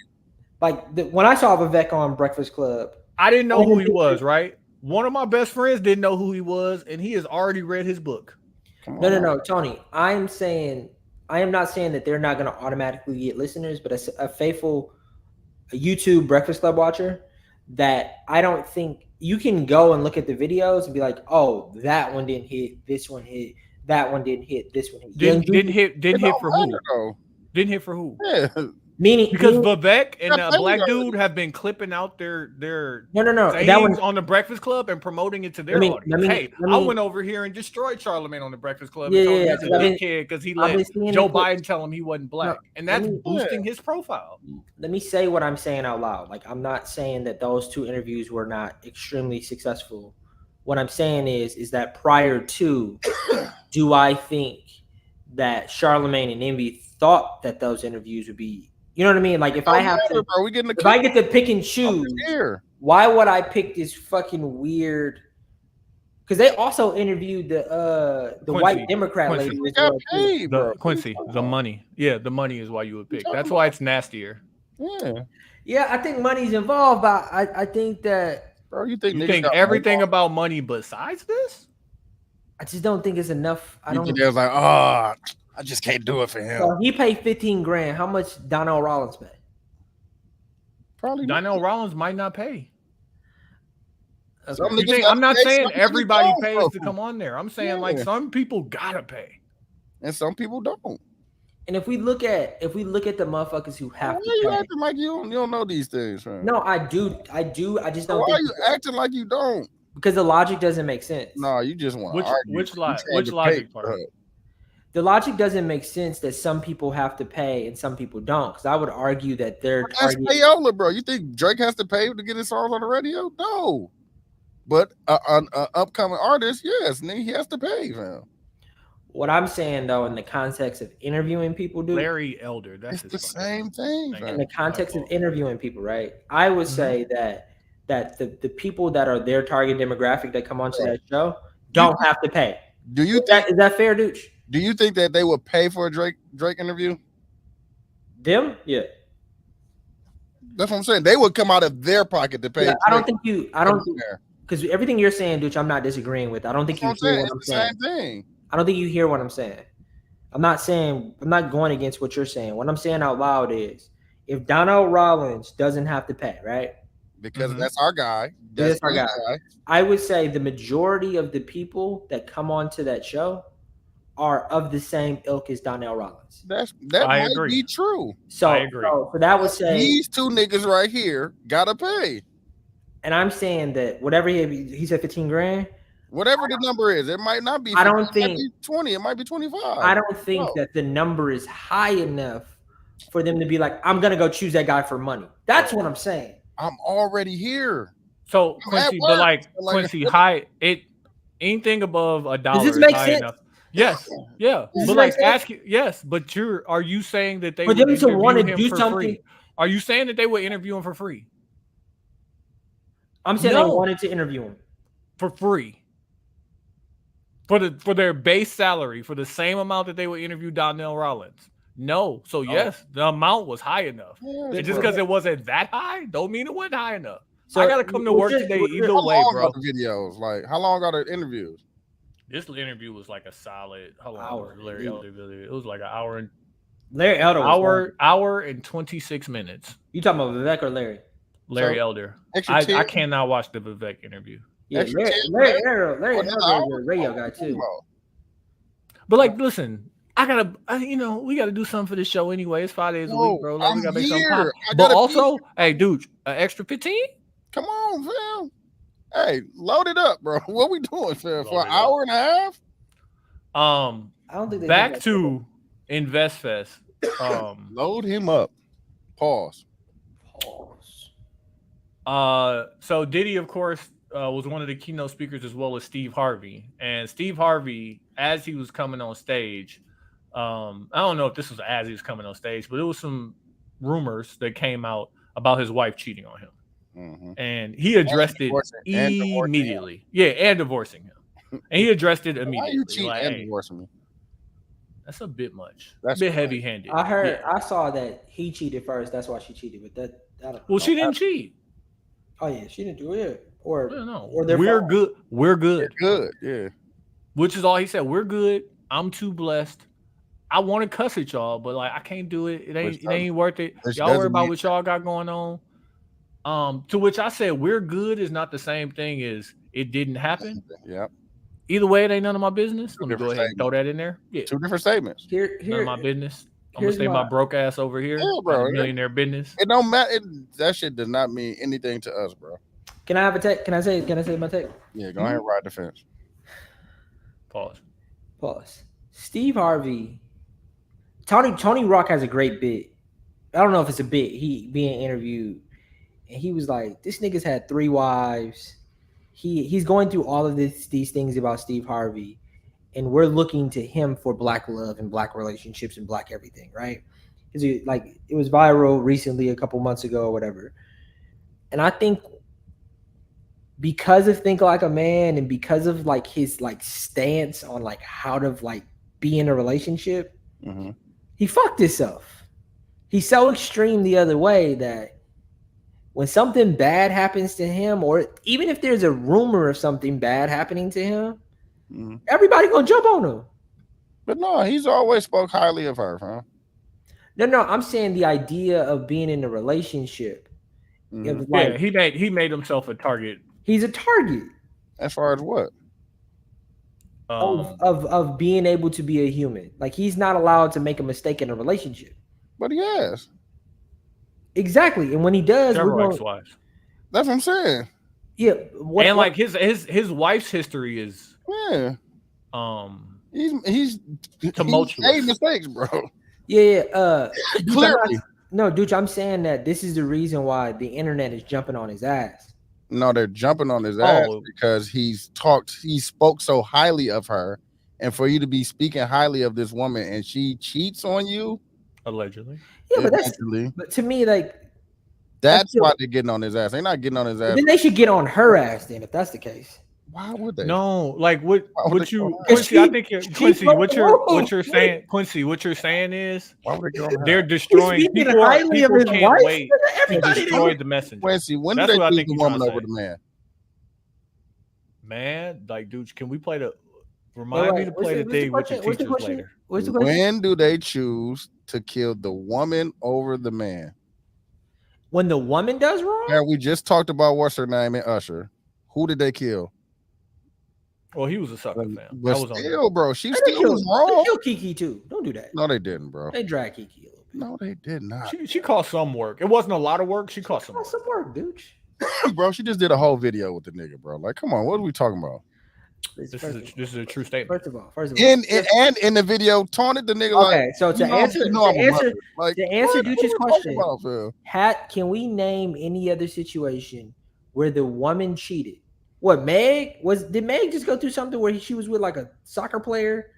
Like when I saw Vivek on Breakfast Club, I didn't know who he was. Right? One of my best friends didn't know who he was, and he has already read his book. No, Tony. I am not saying that they're not going to automatically get listeners, but a faithful YouTube Breakfast Club watcher that I don't think you can go and look at the videos and be like, oh, that one didn't hit, this one hit, that one didn't hit, this one hit. Didn't hit for who? Didn't hit for who? Yeah. Because Vivek and Yeah, the black dude have been clipping out their no. sayings That one on the Breakfast Club and promoting it to their audience. I went over here and destroyed Charlemagne on the Breakfast Club and told him he's a dickhead because he let Joe Biden tell him he wasn't black, and that's boosting his profile. Let me say what I'm saying out loud. Like, I'm not saying that those 2 interviews were not extremely successful. What I'm saying is that prior to, do I think that Charlemagne and Envy thought that those interviews would be, you know what I mean? Like, if I get to pick and choose, why would I pick this fucking weird? Because they also interviewed the Quincy, white Democrat lady. Quincy, the money. Yeah, the money is why you would pick. That's why it's nastier. Yeah, I think money's involved, but I think that. Bro, you think everything about money besides this? I just don't think it's enough. I don't. Think they was like, oh, I just can't do it for him. So he paid $15,000. How much Donnell Rawlings pay? Probably Donnell Rawlings might not pay. Okay. I'm not saying everybody pays to come on there. I'm saying like some people gotta pay, and some people don't. And if we look at the motherfuckers who have to you pay, acting like you don't know these things, man? No, I do. I just don't. Why are you acting like you don't? Because the logic doesn't make sense. No, you just want to argue. Which logic part? The logic doesn't make sense that some people have to pay and some people don't. Because I would argue that they're. That's payola, bro. You think Drake has to pay to get his songs on the radio? No. But an upcoming artist, yes, and he has to pay, man. What I'm saying, though, in the context of interviewing people, dude, Larry Elder, that's the same thing. In the context of interviewing people, right? I would say that the people that are their target demographic that come onto that show don't have to pay. Do you is that fair, dude? Do you think that they would pay for a Drake interview? Them, yeah. That's what I'm saying. They would come out of their pocket to pay. Yeah, I don't think because everything you're saying, dude, I'm not disagreeing with. I don't think you hear what I'm saying. Same thing. I don't think you hear what I'm saying. I'm not going against what you're saying. What I'm saying out loud is, if Donnell Rawlings doesn't have to pay, right? Because that's our guy. That's our guy. I would say the majority of the people that come onto that show are of the same ilk as Donnell Rawlings. That might be true. So I agree. So that would say these 2 niggas right here gotta pay. And I'm saying that whatever he said $15,000. Whatever the number is, it might not be. 50, I don't think 20. It might be 25. I don't think that the number is high enough for them to be like, I'm gonna go choose that guy for money. That's what I'm saying. I'm already here. So Quincy, but like Quincy, high anything above $1 Does this make high sense? enough. Yes, yeah. But like ask you, yes, but are you saying that they for them to want to do something? Free? Are you saying that they would interview him for free? I'm saying they wanted to interview him for free. For their base salary, for the same amount that they would interview Donnell Rawlings. No. So yes, the amount was high enough. And just because it wasn't that high, don't mean it wasn't high enough. So I gotta come to work today either way, bro. Videos, like how long are the interviews? This interview was like a solid hour. Larry Elder video. It was like an hour and Larry Elder hour and 26 minutes. You talking about Vivek or Larry? Larry Elder. I cannot watch the Vivek interview. Yeah, Larry Elder is a radio guy too. But like, listen, we gotta do something for this show anyway. It's 5 days a week, bro. Like, we gotta make something pop. But also, hey, dude, an extra 15? Come on, fam. Hey, load it up, bro. What we doing, fam? For an hour and a half? I don't think back to InvestFest. Load him up. Pause. So Diddy, of course, was one of the keynote speakers as well as Steve Harvey. And Steve Harvey, as he was coming on stage, I don't know if this was as he was coming on stage, but it was some rumors that came out about his wife cheating on him. Mm-hmm. And he addressed it immediately. And divorcing him. And he addressed it immediately. Why you cheating and divorcing me? That's a bit much. That's a bit heavy-handed. I saw that he cheated first. That's why she cheated. But she didn't cheat. Oh yeah, she didn't do it. Or we're good. We're good. Good. Yeah. Which is all he said. We're good. I'm too blessed. I want to cuss at y'all, but like I can't do it. It ain't worth it. Y'all worry about what y'all got going on. To which I said, we're good is not the same thing as it didn't happen. Yeah. Either way, it ain't none of my business. Let me go ahead and throw that in there. Yeah. 2 different statements. Here, none of my business. I'm gonna stay my broke ass over here. Yeah, bro. Millionaire business. It don't matter. That shit does not mean anything to us, bro. Can I have a take? Can I say my take? Yeah, go ahead and ride the fence. Pause. Steve Harvey. Tony Rock has a great bit. I don't know if it's a bit. He being interviewed, and he was like, "This nigga's had 3 wives." He's going through all of these things about Steve Harvey, and we're looking to him for black love and black relationships and black everything, right? It was viral recently, a couple months ago or whatever. And I think because of Think Like a Man and because of like his like stance on like how to like be in a relationship, he fucked himself. He's so extreme the other way that when something bad happens to him, or even if there's a rumor of something bad happening to him, everybody gonna jump on him. But no, he's always spoke highly of her, huh? No, I'm saying the idea of being in a relationship. Like, yeah, he made himself a target. He's a target. As far as what? Of being able to be a human. Like he's not allowed to make a mistake in a relationship. But he has. Exactly. And when he does, ex-wives. That's what I'm saying. Yeah. Like his wife's history is he's tumultuous. He made mistakes, bro. Yeah. Clearly. No, Dooch, I'm saying that this is the reason why the internet is jumping on his ass. No, they're jumping on his ass because he spoke so highly of her, and for you to be speaking highly of this woman and she cheats on you, allegedly. Yeah, but to me, like that's why they're getting on his ass. They're not getting on his ass. Then they should get on her ass then, if that's the case. Why would they? No, like what you Quincy? I think Quincy. What you're saying, Quincy? What you're saying is they're destroying. People can't wait to destroy the messenger. Quincy, when do they choose the woman over the man? Man, like, dude, can we play the? Remind me to play the thing with your teachers later. When do they choose to kill the woman over the man? When the woman does wrong? Yeah, we just talked about what's her name in Usher. Who did they kill? Well, he was a sucker fan. But still, bro, she still was wrong. They killed Kiki too. Don't do that. No, they didn't, bro. They dragged Kiki a little bit. No, they did not. She caused some work. It wasn't a lot of work. She caused some work. Dude. Bro, she just did a whole video with the nigga, bro. Like, come on, what are we talking about? This is a true statement. First of all, and in the video, taunted the nigga. Okay, so to answer Dooch's question, can we name any other situation where the woman cheated? What did Meg just go through something where she was with like a soccer player?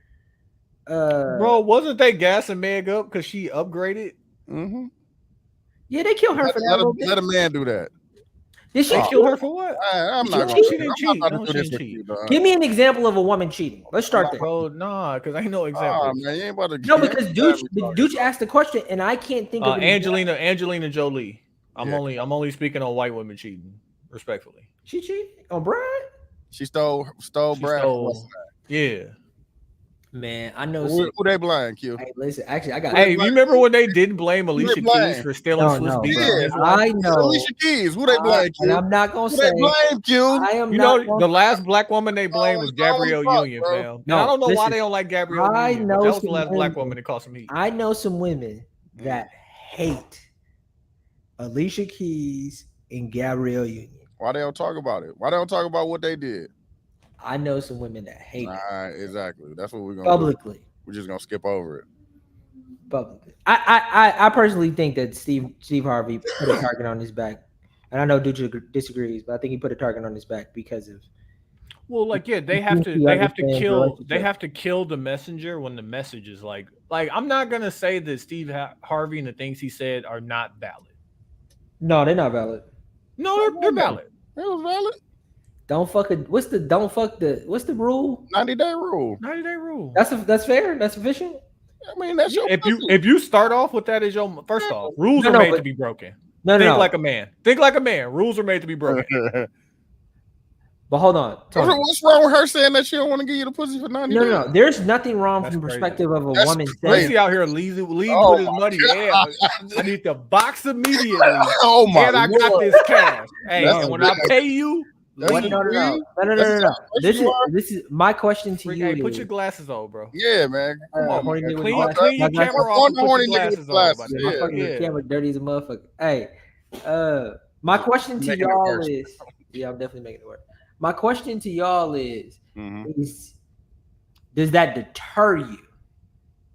Bro, wasn't they gassing Meg up because she upgraded? Mm-hmm. Yeah, they killed her for that. Let a man do that. Did she kill her for what? I'm not going to cheat. Give me an example of a woman cheating. Let's start there. Bro, nah, because I ain't no example. Man, you ain't about to because Dooch asked the question, and I can't think of Angelina Jolie. I'm only speaking on white women cheating, respectfully. She cheated on Brad? She stole Brad. Yeah. Man, I know. Who they blind, Q? Hey, listen, actually, I got. Hey, you remember when they didn't blame Alicia Keys for stealing Swiss Beats? I know. Alicia Keys. Who they blame, Q? And I'm not gonna say. Who they blame, Q? The last black woman they blamed was Gabrielle Union, fam. No, I don't know why they don't like Gabrielle Union. That was the last black woman that caused some heat. I know some women that hate Alicia Keys and Gabrielle Union. Why they don't talk about it? Why they don't talk about what they did? I know some women that hate it. Exactly. That's what we're gonna publicly. Do. We're just gonna skip over it. Publicly. I personally think that Steve Harvey put a target on his back. And I know Dooch disagrees, but I think he put a target on his back because of they have to kill the messenger when the message is like I'm not gonna say that Steve Harvey and the things he said are not valid. No, they're not valid. No, they're valid. It was valid. What's the rule? 90-day rule. 90-day rule. That's fair. That's sufficient. I mean, that's your if you start off with that as your first off, rules are made to be broken. Think like a man. Think like a man. Rules are made to be broken. But hold on. What's wrong with her saying that she don't want to give you the pussy for 90 days? No. There's nothing wrong from the perspective of a woman saying. He out here leave with his money. Yeah, I need the box immediately. Oh my! And I got this cash. Hey, and when I pay you, That's What? the No. degree? No. That's This is my question to you. Hey, put your glasses on, bro. Yeah, man. Come on, horny man. nigga with Clean, glasses. clean your My glasses. camera I'm off and the put horny your nigga with glasses on. glasses. Yeah, my Yeah. fucking camera dirty as a motherfucker. Hey, my question to Making it y'all worse. is, yeah, I'm definitely making it work. My question to y'all is, does that deter you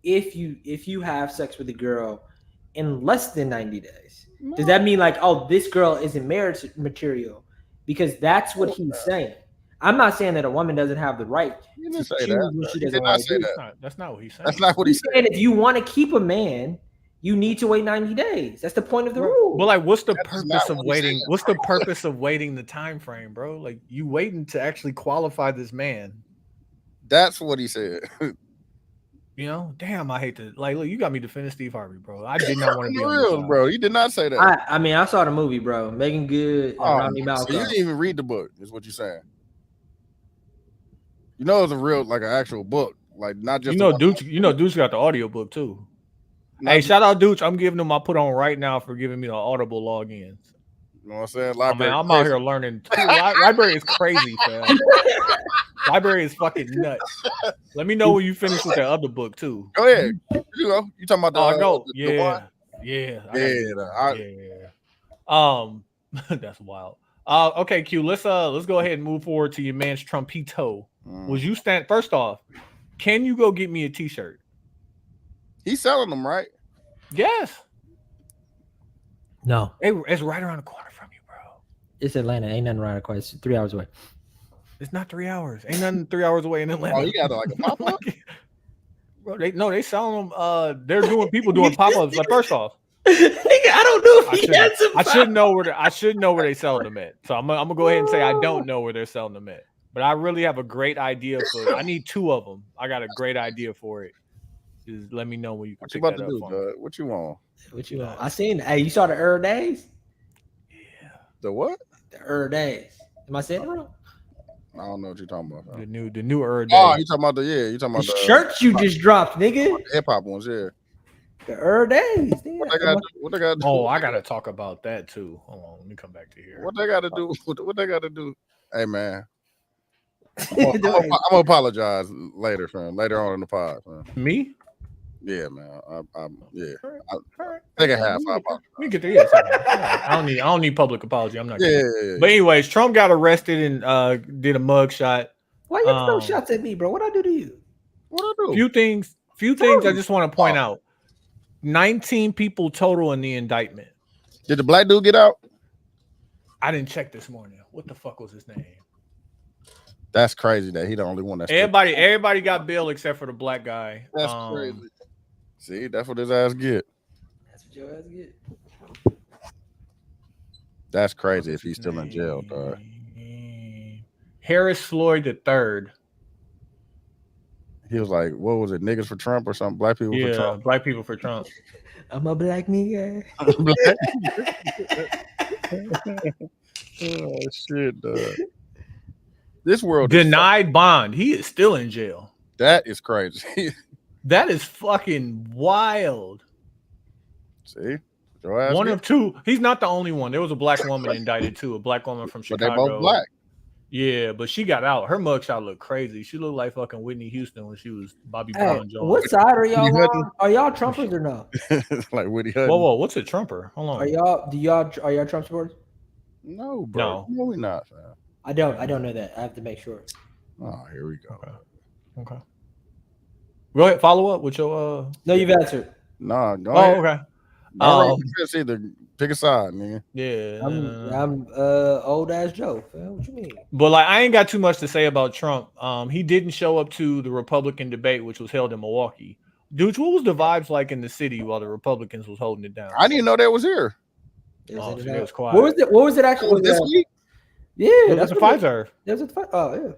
if you have sex with a girl in less than 90 days? No. Does that mean like, oh, this girl isn't marriage material? Because that's what he's saying. I'm not saying that a woman doesn't have the right He to didn't say choose that. what she He doesn't did not want say to do. that. That's not what he's saying. That's not what he He's said. saying if you want to keep a man, you need to wait 90 days. That's the point of the rule. But like, what's the That is purpose not of what he waiting? said, What's the purpose of waiting the time frame, bro? Like, you waiting to actually qualify this man. That's what he said. You know, damn, I hate to like. Look, you got me defending Steve Harvey, bro. I did not want to be on real, this bro. He did not say that. I mean, I saw the movie, bro. Megan Good and Rodney So Malcolm. you didn't even read the book, is what you're saying. You know, it's a real, like an actual book, like not just. Dooch got the audio book too. Hey, shout out Dooch. I'm giving him my put on right now for giving me the Audible logins. You know what I'm saying? Oh, man, I'm out here learning. Library is crazy, fam. Library is fucking nuts. Let me know when you finish with that other book too. Go ahead. You go. You talking about the? Oh, go. The one? Yeah. That's wild. Okay, Q. Let's go ahead and move forward to your man's Trumpito. Was you stand first off? Can you go get me a T-shirt? He's selling them, right? Yes. No, it's right around the corner from you, bro. it's Atlanta. Ain't nothing right across. It's 3 hours away. It's not 3 hours. Ain't nothing 3 hours away in Atlanta. Oh, you got like a pop up? Bro, they selling them. They're doing people doing pop ups. Like, first off, Nigga, I don't know if he has some. I should know where they selling them at. So I'm gonna go ahead and say I don't know where they're selling them at. But I really have a great idea for. I need 2 of them. I got a great idea for it. Just let me know when you can. What you about to do, Doug? What you want? What you want? I seen. Hey, you saw the days? Yeah. The what? The days. Am I saying it wrong? I don't know what you're talking about. The new Days. Oh, you talking about you talking about the shirts you just dropped, nigga. Hip hop ones, yeah. The days. What they got to do? Oh, I gotta talk about that too. Hold on, let me come back to here. What they got to do? What they got to do? Hey, man. I'm gonna apologize later, fam. Later on in the pod, fam. Me? Yeah, man. Take a half. Let me get there. Yeah, I don't need public apology. I'm not. Yeah. But anyways, Trump got arrested and did a mug shot. Why you throw shots at me, bro? What I do to you? What I do? Few things I just want to point out. 19 people total in the indictment. Did the black dude get out? I didn't check this morning. What the fuck was his name? That's crazy that he the only one that's everybody got bail except for the black guy. That's crazy. See, that's what his ass get. That's what your ass get. That's crazy if he's still in jail, dog. Harris Floyd III. He was like, what was it, niggas for Trump or something? Black people for Trump? Black people for Trump. I'm a black nigga. Oh, shit, dog. This world denied bond. He is still in jail. That is crazy. That is fucking wild. See? One of 2. He's not the only one. There was a black woman indicted too. A black woman from Chicago. But they both black. Yeah, but she got out. Her mugshot looked crazy. She looked like fucking Whitney Houston when she was Bobby Brown Jones. What side are y'all on? Are y'all Trumpers or no? Like Whitney Hudson. Whoa, what's a Trumper? Hold on. Are y'all Trump supporters? No, bro. No, we're not, fam. I don't know that. I have to make sure. Oh, here we go. Okay. Go ahead. Follow up with your. No, you've answered. Nah, go ahead. Okay. Either pick a side, nigga. Yeah. I'm old ass Joe. What you mean? But like, I ain't got too much to say about Trump. He didn't show up to the Republican debate, which was held in Milwaukee. Dude, what was the vibes like in the city while the Republicans was holding it down? I didn't even know that was here. It was quiet. What was it actually? This week? Yeah, that's the Pfizer. That was the Oh yeah.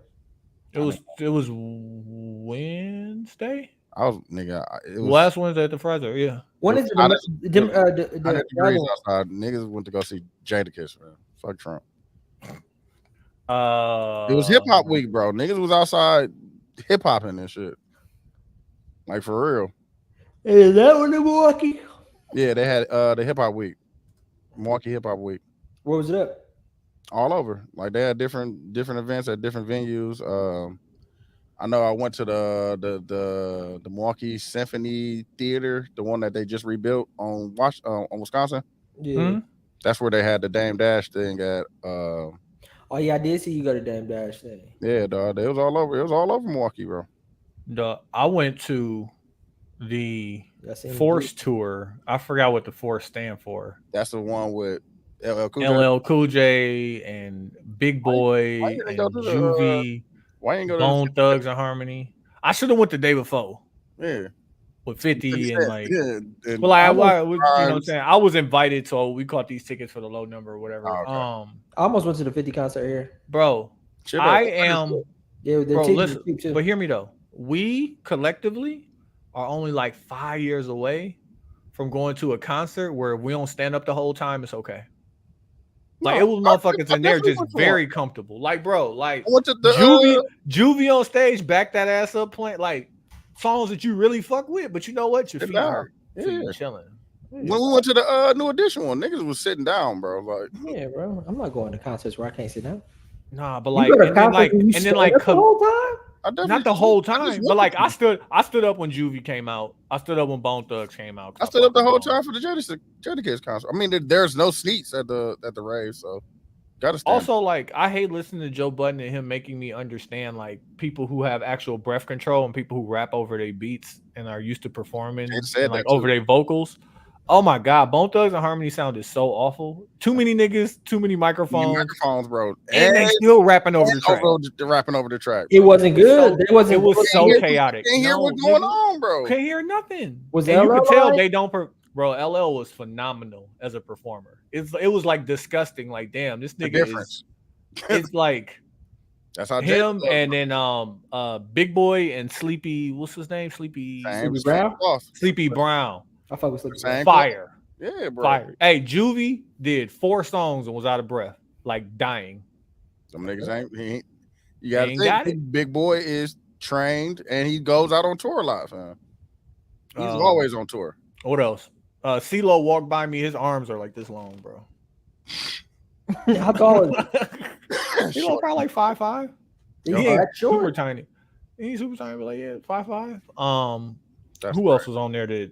It was Wednesday. I was nigga. It was last Wednesday at the Pfizer. Yeah. When is it? The degrees outside. Niggas went to go see Jadakiss, man. Fuck Trump. It was hip hop week, bro. Niggas was outside hip hopping and shit. Like for real. Is that one in Milwaukee? Yeah, they had the hip hop week. Milwaukee hip hop week. Where was it at? All over. Like they had different events at different venues. I know I went to the Milwaukee Symphony Theater, the one that they just rebuilt on Wisconsin. Yeah. Mm-hmm. That's where they had the Dame Dash thing at. Oh yeah, I did see you go to Dame Dash thing. Yeah, dog. It was all over. It was all over Milwaukee, bro. I went to the Force tour. I forgot what the Force stand for. That's the one with LL Cool J, LL Cool J and Big Boy and Juvie. Why ain't go to Bone Thugs and Harmony? I should have went the day before. Yeah. With 50 and like, yeah, you know what I'm saying? I was invited, so we caught these tickets for the low number or whatever. Oh, okay. I almost went to the 50 concert here, bro. I am. Yeah, bro, listen, but hear me though. We collectively are only like 5 years away from going to a concert where we don't stand up the whole time. It's okay. Like it was motherfuckers in there just very comfortable. Like, bro, like Juvie on stage, back that ass up playing like songs that you really fuck with, but you know what? Your feet hurt. So you chilling. When we went to the New Edition one, niggas was sitting down, bro. Like, yeah, bro. I'm not going to concerts where I can't sit down. Nah, but like, and then like the whole time. Not the whole time, but like I stood up when Juvie came out. I stood up when Bone Thugs came out. I stood up the whole time for the Jadakiss concert. I mean, there's no seats at the rave, so gotta stand. Also, like I hate listening to Joe Budden and him making me understand like people who have actual breath control and people who rap over their beats and are used to performing and, like over their vocals. Oh my God, Bone Thugs and Harmony sounded so awful. Too many niggas, too many microphones, bro, and they still rapping over the track. Rapping over the track. It wasn't good. It was so chaotic. Can't hear what's going on, bro. Can't hear nothing. Was and you could tell they don't. Bro, LL was phenomenal as a performer. It was like disgusting. Like, damn, this nigga is. It's like that's how him and then Big Boy and Sleepy. What's his name? Sleepy Brown. Sleepy Brown. I fuck with Sleepy Brown. Fire. Yeah, bro. Fire. Hey, Juvie did 4 songs and was out of breath, like dying. Some niggas ain't. You gotta think Big Boy is trained and he goes out on tour a lot, fam. He's always on tour. What else? CeeLo walked by me. His arms are like this long, bro. How tall is he? CeeLo probably like 5'5". He's super tiny. He's super tiny, but like 5'5". Who else was on there that?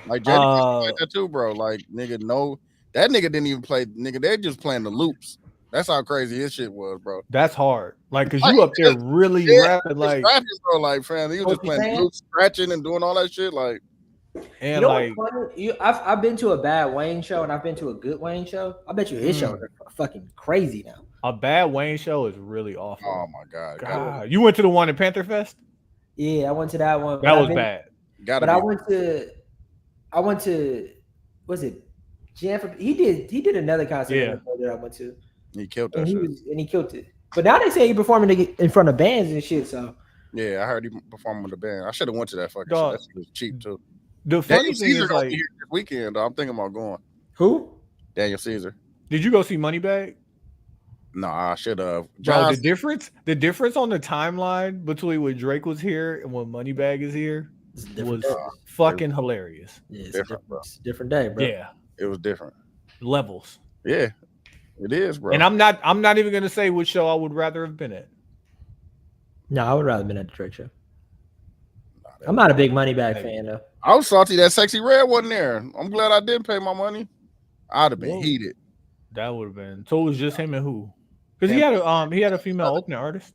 Like Jadakiss like that too, bro. Like nigga, no, that nigga didn't even play. Nigga, they're just playing the loops. That's how crazy his shit was, bro. That's hard. Like, cause you up there really rapping like, bro, like, fam, he was just playing the loops, scratching and doing all that shit, like. And I've been to a bad Wayne show and I've been to a good Wayne show. I bet you his shows are fucking crazy now. A bad Wayne show is really awful. Oh my god. You went to the one at Panther Fest? Yeah, I went to that one. That was bad. I went to was it Jam? He did another concert that I went to. He killed that shit. And he killed it. But now they say he performing in front of bands and shit. So yeah, I heard he performing with the band. I should have went to that fucking shit. That shit was cheap too. The funny thing is like this weekend, I'm thinking about going. Who? Daniel Caesar. Did you go see Moneybagg? No, I should have. Bro, the difference on the timeline between when Drake was here and when Moneybagg is here was fucking hilarious. Yeah, it's different day, bro. Yeah, it was different levels. Yeah, it is, bro. And I'm not even gonna say which show I would rather have been at. No, I would rather have been at the Drake show. I'm not a big Moneybagg fan though. I was salty that Sexy Red wasn't there. I'm glad I didn't pay my money. I'd have been heated. That would have been. So it was just him and who? Because he had a female opening artist.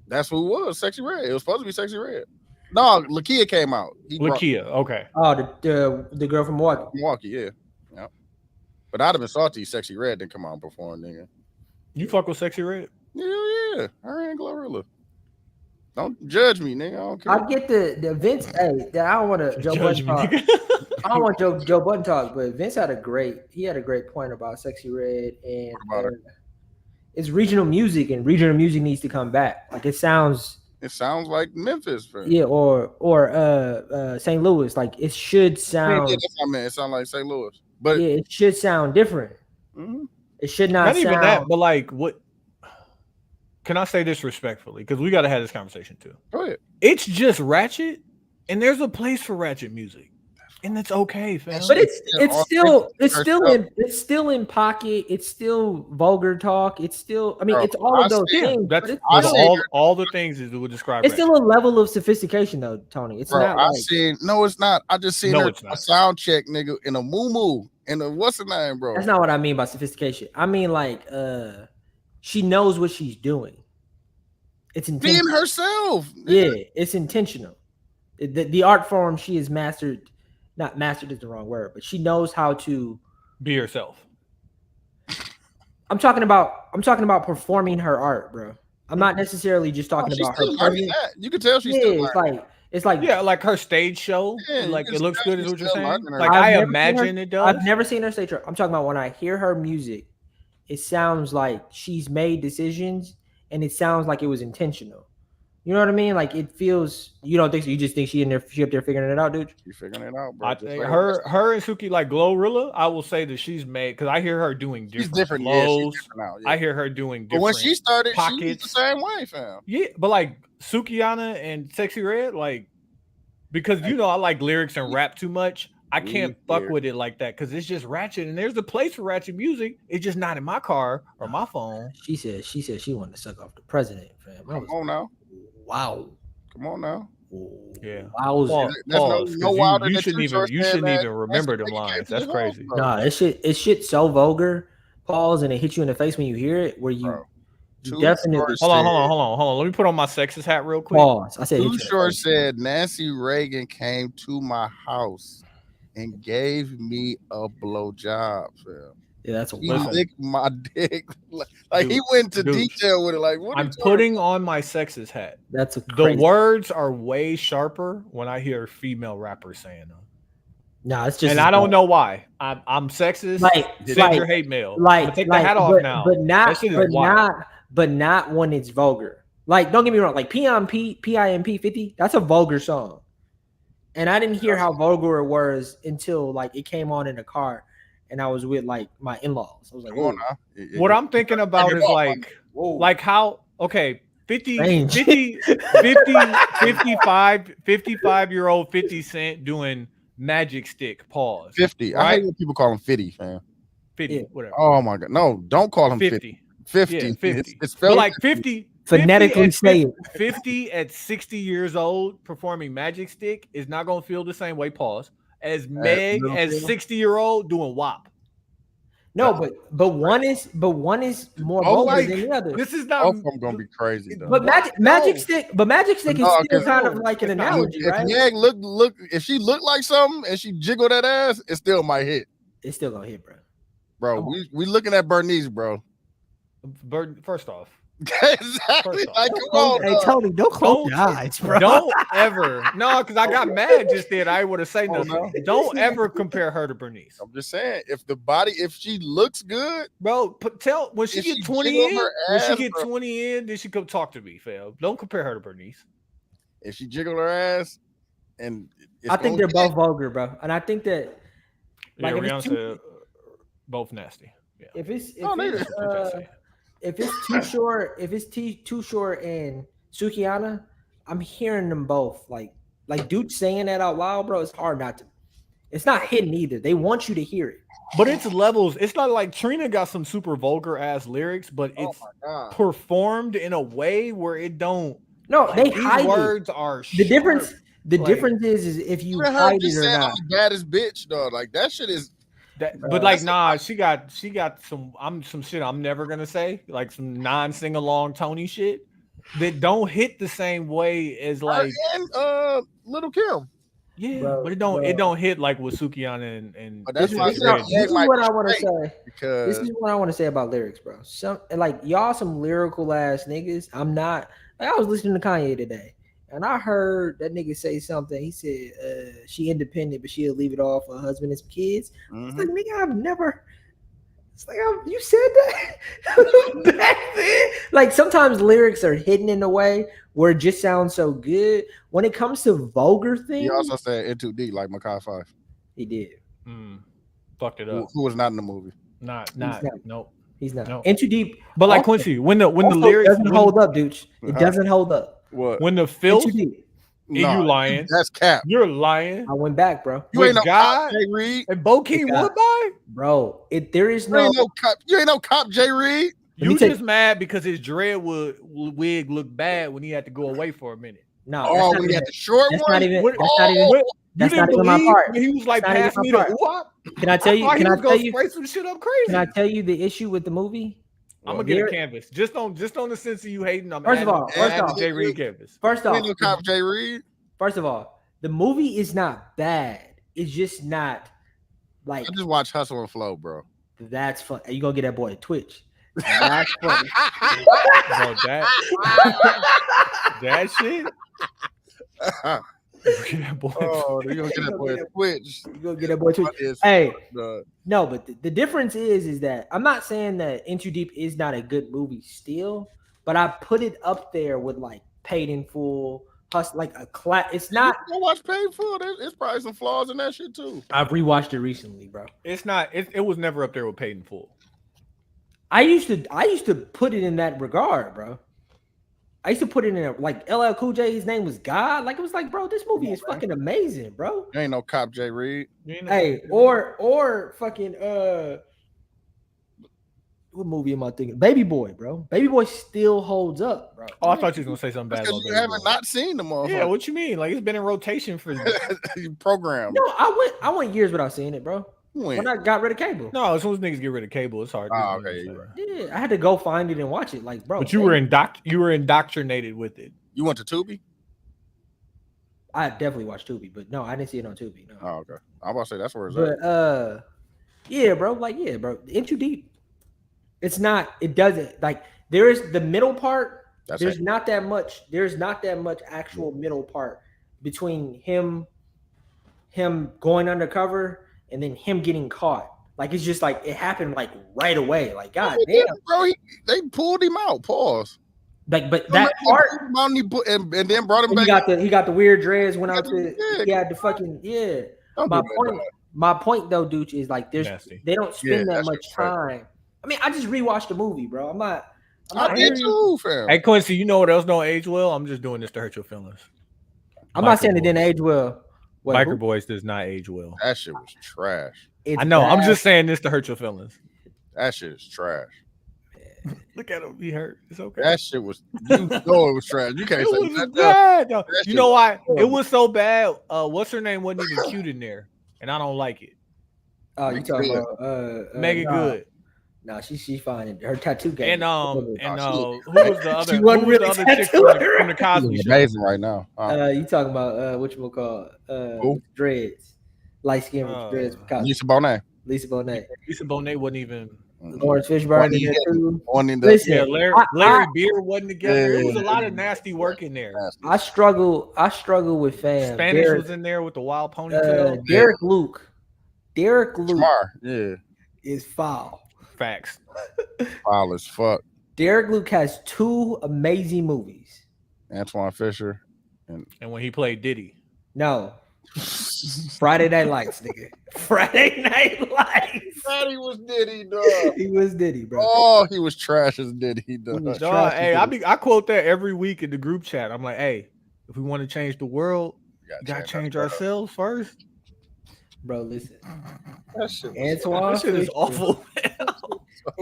That's who it was. Sexy Red. It was supposed to be Sexy Red. No, Lakia came out. Okay. Oh, the girl from Milwaukee. Milwaukee, yeah. But I'd have been salty. Sexy Red didn't come out and perform, nigga. You fuck with Sexy Red? Yeah. Her and Glorilla. Don't judge me, nigga. I don't care. I get the Vince. Hey, I don't want to Joe Budden talk. I don't want Joe Budden talk, but Vince had a great point about Sexy Red and it's regional music, and regional music needs to come back. Like it sounds like Memphis, bro. Yeah, or St. Louis. Like it should sound. Yeah, that's what I meant. It sounds like St. Louis, but yeah, it should sound different. Mm-hmm. It should not sound even that, but like what? Can I say this respectfully? Because we got to have this conversation too. Go ahead. It's just ratchet, and there's a place for ratchet music. And it's okay, fam. But it's herself. still in pocket. It's still vulgar talk. It's still. I mean, Bro, it's all of I those see- things. That's But I those see are all the things that would describe. it's still a level of sophistication, though, Tony. It's Bro, not I like seen no, it's not. I just seen No, her it's not. a sound check, nigga, in a moo in a what's the name, bro? that's not what I mean by sophistication. I mean like she knows what she's doing. It's Being intentional. herself. Yeah, it's intentional. The art form she has mastered. Not mastered is the wrong word, but she knows how to. Be yourself. I'm talking about performing her art, bro. I'm not necessarily just talking She's about her. still learning presence. that. You can tell she's Yeah, still it's learning. like Yeah, like her stage show. Yeah, you Like can it looks tell good, is she's what you're still saying. learning her. Like I've I never seen imagine her- it does. I've never seen her stage show. I'm talking about when I hear her music, it sounds like she's made decisions and it sounds like it was intentional. You know what I mean? Like it feels. You don't think so? You just think she up there figuring it out, dude? You figuring it out, bro. I Just think like her and Suki like Glorilla. I will say that she's made because I hear her doing she's different different. Yeah, flows. she's different now. I Yeah. hear her doing But different. when she started, she was the pockets. same way, fam. Yeah, but like Sukiana and Sexy Red, like because you know I like lyrics and rap too much. I can't fuck Weird. with it like that because it's just ratchet, and there's a place for ratchet music. It's just not in my car or my phone. She said she wanted to suck off the president, fam. I Come was, on now. wow. Come on now. Yeah. Wowza. Pause, There's no- pause, 'cause no wilder you than shouldn't Too even Short you said, shouldn't man, even remember that's them the nigga came lines. to That's your house, crazy. bro. Nah, it's shit so vulgar, pause, and it hits you in the face when you hear it, where you Bro. Too definitely Short Hold on. Let me put on my sexist hat real quick. pause. I said hit Too you in the Short face. said Nancy Reagan came to my house and gave me a blowjob, fam. Yeah, that's a He wow. licked my dick. Like he Dude, went into dude. detail with it. Like, what are I'm you talking putting on my sexist hat. That's a The crazy. words are way sharper when I hear female rappers saying them. Nah, it's just And as I don't bad. know why. I'm sexist. Like, Send your hate mail. like, But take like, the hat off but, now. but not, That shit is but wild. not when it's vulgar. Like, don't get me wrong. Like PIMP 50, that's a vulgar song, and I didn't hear how vulgar it was until like it came on in the car, and I was with like my in-laws. I was like, Come on whoa, now. What I'm thinking about is whoa. like how okay, 50, Strange. 50, 55-year-old 50 Cent doing Magic Stick. Pause. 50. I Right? hate when people call him 50, fam. 50, Yeah. whatever. Oh my god. No, don't call him 50. 50. 50. Yeah, 50. It's But spelled like 50 Phonetically 50 say it. 50 at 60 years old performing Magic Stick is not going to feel the same way, pause, as Meg Little as Phil? 60-year-old doing WAP. No, but one is more Oh, vulgar like, than the other. This is Both not of them gonna be crazy though. But Magic No. Stick is No, still 'cause kind of like an it's not. analogy, if right? Meg look, if she looked like something and she jiggled that ass, it still might hit, It's still gonna hit, bro. bro. Come on. We looking at Bernice, bro. First off, Exactly. First off. Like, come on, Hey dog. Tony, don't close Don't- your eyes, bro. don't ever because I got mad just then. I would have said Oh, nothing. no. Don't ever compare her to Bernice, I'm just saying, if she looks good, bro. Tell when she If get she 20 jiggle in, her when she ass, get bro. 20 in, then she come talk to me, fam. Don't compare her to Bernice. if she jiggled her ass, and it's I think gonna they're hit, both vulgar, bro. And I think that Yeah, Like, if Rihanna it's too- said if both nasty. Oh, nigga. if it's too short, too short and Sukiana, I'm hearing them both. Like dude saying that out loud, bro. It's hard not to. It's not hidden either. They want you to hear it. But it's levels. It's not like Trina got some super vulgar ass lyrics, but Oh it's my god. performed in a way where it don't. No, they These hide it. words are The difference. sharp. The Like- difference is if you You heard hide you it or saying not. I'm the baddest bitch, dog. Like that shit is. But like, nah, she got some shit I'm never gonna say, like some non-sing along Tony shit that don't hit the same way as like, and Little Kim. yeah, Bro, but it bro. don't hit like with Sukiana and But that's This why is, I Red. said this is Meg what might I want to be straight, say. because This is what I want to say about lyrics, bro. Some like y'all some lyrical ass niggas. I'm not. Like, I was listening to Kanye today, and I heard that nigga say something. He said, "She independent, but she'll leave it all for her husband and some kids." It's like, nigga, I've never. It's like you said that back then. Like sometimes lyrics are hidden in a way where it just sounds so good. When it comes to vulgar things, he also said in too deep, like Makai 5, he did. fucked it up. who was not in the movie. Not not. nope. He's not. No. In too deep. But like Also- Quincy, when the also lyrics doesn't hold up, dude. It Uh-huh. doesn't hold up. What? when the In filth too deep. And you lying. That's cap. You're lying. I went back, bro. You ain't With no God cop, Jay Reed. And Bokeem God. Woodbine? Bro, there is You no. ain't no cop. You ain't no cop, Jay Reed. Let me You tell just mad because his dreadwood wig looked bad when he had to go away for a minute. No, Oh, when he had the short that's one. not even. What- That's not even. What? That's you not didn't even my believe part. when he was like, That's not even pass my me the part. ooh-wop? Can I tell you? thought Can he I was tell gonna you? spray some shit up crazy. Can I tell you the issue with the movie? I'm gonna get There- a canvas. Just on the sense of you hating. I'm First of all, adding Jay Reed canvas. First You off, ain't no cop, Jay Reed. first of all, the movie is not bad. It's just not like I just watch Hustle and Flow, bro. that's fun. You gonna get that boy a Twitch? That's funny. Bro, that shit. That boy. Oh, you gonna get that boy a Twitch? You gonna get that boy a Twitch? Yes. Hey, Uh, no, but the difference is that I'm not saying that In Too Deep is not a good movie still, but I put it up there with like Paid in Full, like a class. It's not. Go watch Paid Full. There's probably some flaws in that shit too. I've rewatched it recently, bro. It's not. It was never up there with Paid in Full. I used to put it in that regard, bro. I used to put it in like LL Cool J. His name was God. Like it was like, bro, this movie is fucking amazing, bro. You ain't no cop, Jay Reed. Hey, or fucking what movie am I thinking? Baby Boy, bro. Baby Boy still holds up, bro. Oh, I thought you was gonna say something bad Because about you Baby haven't Boy. not seen the motherfucker. Yeah, what you mean? Like it's been in rotation for. program. No, I went years without seeing it, bro. When? When I got rid of cable. No, as soon as niggas get rid of cable, it's hard. Oh, okay, you're right. Yeah, I had to go find it and watch it. Like, bro. But you were indoctrinated with it. You went to Tubi? I definitely watched Tubi, but no, I didn't see it on Tubi. No. Oh, okay. I'm about to say that's where it's at. But yeah, bro. Like, yeah, bro. In Too Deep. It's not. It doesn't like. There is the middle part. That's There's it. not that much. There's not that much actual middle part between him going undercover and then him getting caught. Like it's just like it happened like right away. Like God damn, Bro, they pulled him out. Pause. like but that part. And then brought him He back. got the weird dreads. Went out to Yeah. he had the fucking yeah. Don't My do that, point. dog. My point though, Dooch, is like Nasty. they don't Yeah, spend that that's much right. time. I mean, I just rewatched the movie, bro. I'm not I did too, fam. Hey Quincy, you know what else don't age well? I'm just doing this to hurt your feelings. I'm not Biker saying it didn't Boys. age well. Wait, Biker who? Boys does not age well. That shit was trash. It's I know. I'm bad. just saying this to hurt your feelings. That shit is trash. Look at him. He hurt. It's okay. That shit was. You know it was trash. You can't It say was that. bad. though. That You shit know was why? It horrible. was so bad. What's her name wasn't even cute in there, and I don't like it. Oh, you talking Good. about Megan nah, Good Nah, she's fine. Her tattoo game. and who was she- the other? She Who wasn't was the really other chick tattooed, from the Cosby She's Show? amazing right now. You talking about what you call Who? dreads, light skin with Uh, dreads. Lisa Bonet. Lisa Bonet, Lisa Bonet wasn't even. Lawrence Fishburne in there too. On in the Listen, Yeah, Larry I- Beard wasn't together. It was a Yeah. lot of nasty work in there. I struggle with fam. Spanish Derek, was in there with the wild ponytail. Derek Luke. Derek Luke Smart. Yeah. is foul. Facts. Foul as fuck. Derek Luke has two amazing movies. Antoine Fisher. And when he played Diddy, No. Friday Night Lights, nigga. Friday Night Lights. Daddy was Diddy, dog. He was Diddy, bro. Oh, he was trash as Diddy, dog. was dog, trash hey, as Diddy. I quote that every week in the group chat. I'm like, hey, if we want to change the world, You we gotta change ourselves. ourselves first. Bro, listen. That shit was Antoine That shit is Fisher, awful.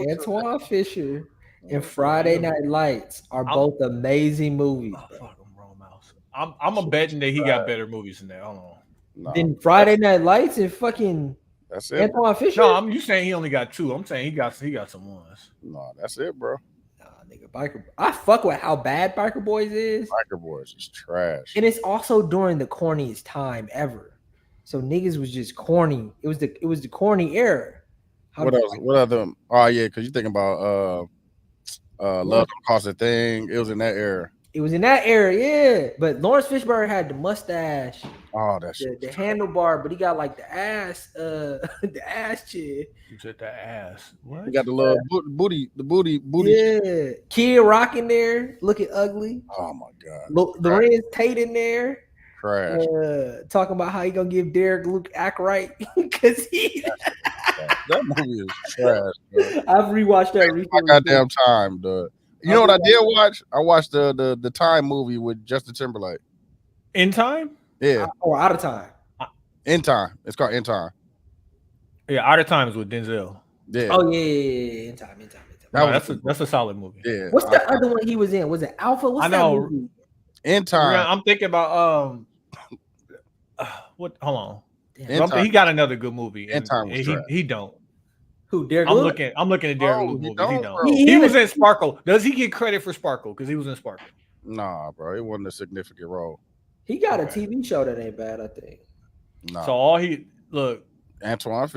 Antoine Fisher and Friday Night Lights are I'm- both amazing movies. Oh, bro. fuck, I'm wrong mouse. I'm a betting that he got better movies than that. Hold on. No, Then Friday Night Lights and fucking that's it. Antoine Fisher. No, you saying he only got two. I'm saying he got some ones. No, that's it, bro. Nah, nigga, Biker. I fuck with how bad Biker Boys is, Biker Boys is trash. and it's also during the corniest time ever. So niggas was just corny. It was the corny era. How What the else? fuck- What other? Oh yeah, because you thinking about Love Don't Cost a Thing. It was in that era. It was in that era, yeah. But Lawrence Fishburne had the mustache, Oh, that shit. the handlebar, but he got like the ass, the ass chin. You said that ass. What? You got the little booty. Yeah, Kid Rock in there, looking ugly. Oh my god, Lorenz Tate in there, trash. talking about how he gonna give Derek Luke act right because he. That movie is trash. Bro. I've rewatched that My recently. goddamn time, dude. You know what I did watch? I watched the Time movie with Justin Timberlake. In Time? Yeah, Or Out of Time? In Time. It's called In Time. Yeah, Out of Time is with Denzel. Yeah. Oh yeah. In Time. That's a solid movie. Yeah. What's the other one he was in? Was it Alpha? What's I know. that movie? In Time. I'm thinking about what? Hold on. In Time. He got another good movie. In Time was trash. He don't. Who? Derek I'm Lewis? looking at Derek No, Lewis he movies. He don't, don't. bro. He was in Sparkle. Does he get credit for Sparkle? Because he was in Sparkle. Nah, bro. It wasn't a significant role. He got a TV show that ain't bad, I think. Nah. So all he look. Antoine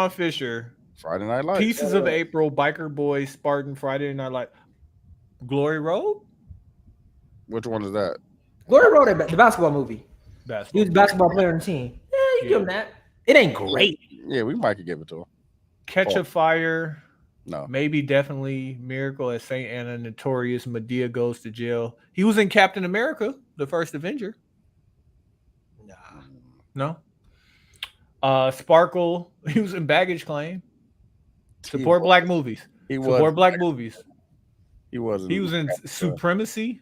Fisher. Friday Night Lights. Pieces of April. Biker Boys. Spartan. Friday Night Lights. Glory Road. Which one is that? Glory Road, the basketball movie. He was a basketball player on the team. Yeah, you give him that. It ain't great. Yeah, we might could give it to him. Catch a Fire. No. Maybe, definitely. Miracle at St. Anna. Notorious. Medea Goes to Jail. He was in Captain America, the first Avenger. Nah. No. Sparkle. He was in Baggage Claim. Support black movies. Support black movies. He wasn't. He was in Supremacy.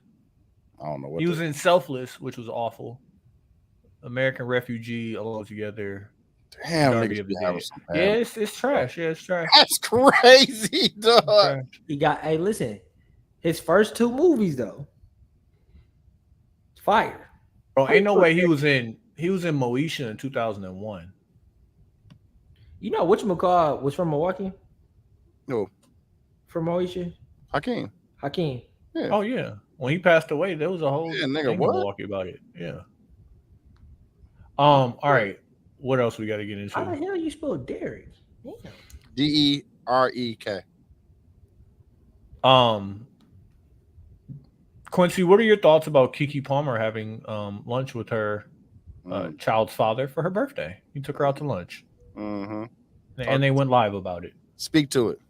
I don't know what he was in Selfless, which was awful. American Refugee, Alone Together. Damn, yeah, it's trash. Yeah, it's trash. That's crazy, dog. He got. Hey, listen, his first two movies though, fire. Bro, ain't no way he was in Moesha in 2001. You know whatchamacallit was from Milwaukee? No. From Moesha? Hakeem. Yeah. Oh yeah. When he passed away, there was a whole thing in Milwaukee about it. Yeah. All right. What else we got to get into? How the hell you spell Derek? Damn. Derek. Quincy, what are your thoughts about Keke Palmer having lunch with her child's father for her birthday? He took her out to lunch. Mm-hmm. And they went live about it. Speak to it.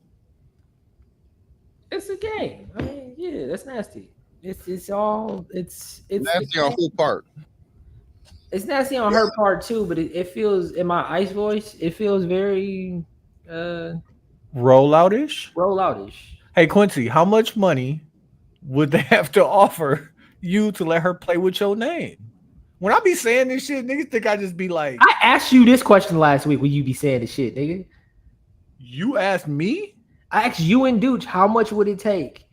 It's a game. I mean, yeah, that's nasty. It's nasty on whose part? It's nasty on her part too, but it feels in my ice voice, it feels very rolloutish. Hey Quincy, how much money would they have to offer you to let her play with your name? When I be saying this shit, niggas think I just be like, I asked you this question last week when you be saying this shit, nigga. You asked me? I asked you and Dooch, how much would it take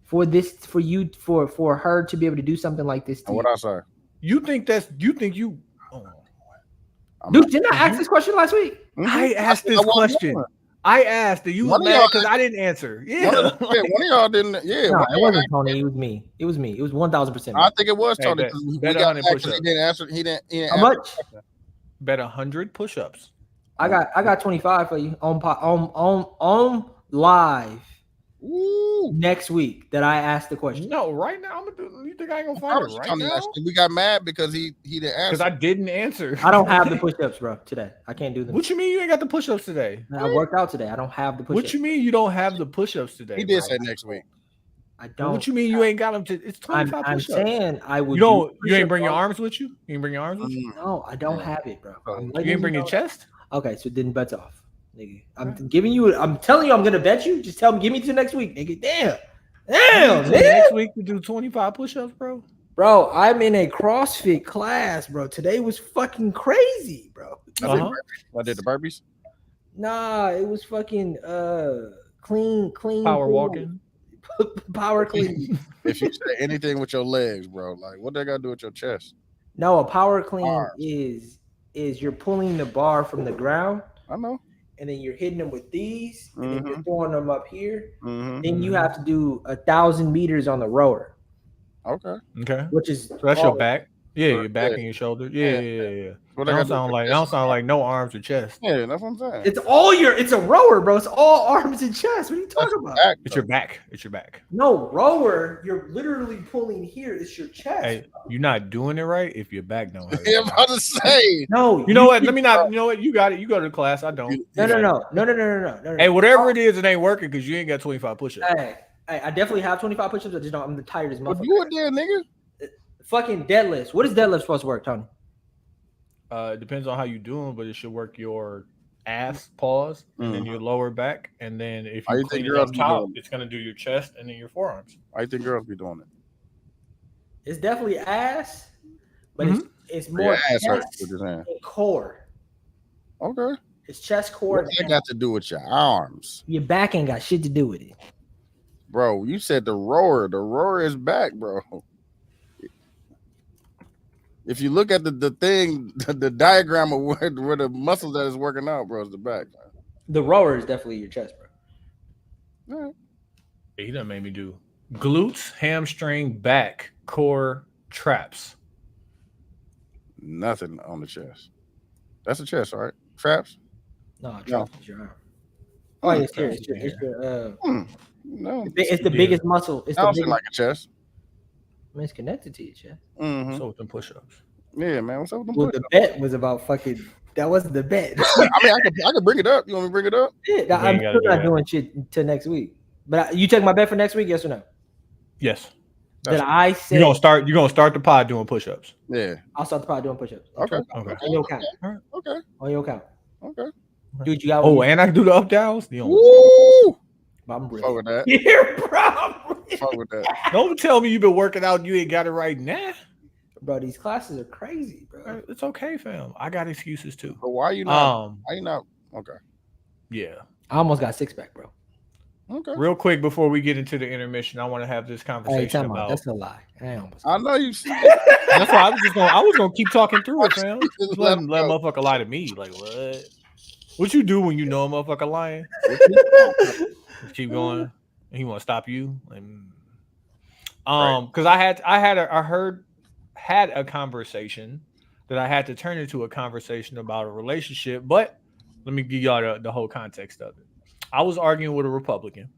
for her to be able to do something like this to what I say? Dude, didn't I ask this question last week? Mm-hmm. I asked this question. I asked, and you was mad because I didn't answer. Yeah. One of y'all didn't. Yeah. No, it wasn't Tony. It was me. It was 1,000%. I think it was Tony. Bet 100 push-ups. He didn't answer. He didn't How much? Bet 100 push-ups. I got 25 for you on live. Ooh. Next week that I asked the question. No, right now you think I ain't gonna find it right now? We got mad because he didn't answer. Because I didn't answer. I don't have the push-ups, bro. Today I can't do them. What you mean you ain't got the push-ups today? I worked out today. I don't have the push-ups. What you mean you don't have the push-ups today? He did say next week. I don't. What you mean you ain't got them? It's 25 I'm push-ups. saying I would. You ain't bring your arms with you? You ain't bring your arms with you? No, I don't have it, bro. You ain't bring your chest? Okay, so then bets off, nigga. I'm telling you, I'm gonna bet you. Just tell me, give me to next week, nigga. Damn, man. Next week to do 25 push-ups, bro. Bro, I'm in a CrossFit class, bro. Today was fucking crazy, bro. I did the burpees. Nah, it was fucking clean power walking. Power clean. If you say anything with your legs, bro, like what they got to do with your chest? No, a power clean is you're pulling the bar from the ground. I know. And then you're hitting them with these, and then you're throwing them up here. Mm-hmm. Then you have to do 1,000 meters on the rower. Okay. Which is so that's your back. Yeah, your back and your shoulder. Yeah. That don't sound like no arms or chest. Yeah, that's what I'm saying. It's a rower, bro. It's all arms and chest. What are you talking about? It's your back. No, rower, you're literally pulling here. It's your chest. Hey, you're not doing it right if your back don't hurt. Yeah, I'm about to say. No. You know what? Let me not. You know what? You got it. You go to class. I don't. No. Hey, whatever it is, it ain't working because you ain't got 25 push-ups. Hey, I definitely have 25 push-ups. I just don't. I'm tired as motherfucker. Do it there, nigga. Fucking deadlifts. What is deadlift supposed to work, Tony? It depends on how you do them, but it should work your ass, pause, and then your lower back, and then if you clean it up top, it's gonna do your chest and then your forearms. I think girls be doing it. It's definitely ass, but it's more Ass hurt, chest what you're saying. and core. Okay. It's chest, core. What's that got to do with your arms? Your back ain't got shit to do with it. Bro, you said the rower. The rower is back, bro. If you look at the thing, the diagram of where the muscle that is working out, bro, is the back. The rower is definitely your chest, bro. All right. He done made me do glutes, hamstring, back, core, traps. Nothing on the chest. That's the chest, all right? Traps? No, traps is your arm. Oh, it's your No. it's the biggest muscle. It's I the don't see biggest. like a chest. I mean, it's connected to your chest. Mm-hmm. So with them push-ups. Yeah, man. What's up with them? Well, the bet was about fucking. That wasn't the bet. I mean, I could bring it up. You want me to bring it up? Yeah, I'm still not doing shit until next week. But you take my bet for next week, yes or no? Yes. That I said you're gonna start the pod doing push-ups. Yeah. I'll start the pod doing push-ups. Okay. On your account. Okay. On your account. Okay. Dude, you got. Oh, and I can do the up downs. Woo! I'm Fuck with that. Yeah, bro. Fuck with that. Don't tell me you've been working out and you ain't got it right now. Bro, these classes are crazy, bro. It's okay, fam. I got excuses too. But why you not? Why you not? Okay. Yeah. I almost got 6-pack, bro. Okay. Real quick before we get into the intermission, I want to have this conversation about. That's a lie. I know you. That's why I was gonna keep talking through it, fam. Just Let him motherfucker lie to me. Like what? What you do when you know a motherfucker lying? Just keep going. And he want to stop you. Because I had a conversation that I had to turn into a conversation about a relationship. But let me give y'all the whole context of it. I was arguing with a Republican.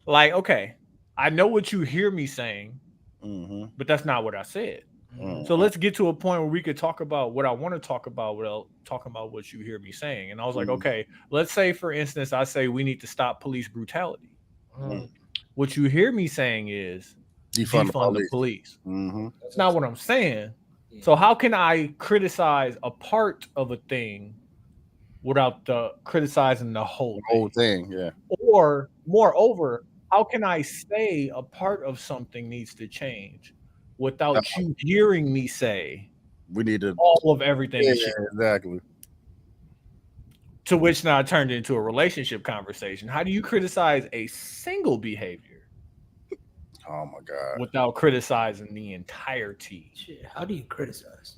Like, okay, I know what you hear me saying, but that's not what I said. So let's get to a point where we could talk about what I want to talk about without talking about what you hear me saying. And I was like, okay, let's say, for instance, I say we need to stop police brutality. What you hear me saying is defund the police. That's not what I'm saying. So how can I criticize a part of a thing without criticizing the whole thing? Yeah. Or moreover, how can I say a part of something needs to change without you hearing me say we need to all of everything? Yeah, exactly. To which now I turned it into a relationship conversation. How do you criticize a single behavior? Oh my God! Without criticizing the entirety. Shit, how do you criticize?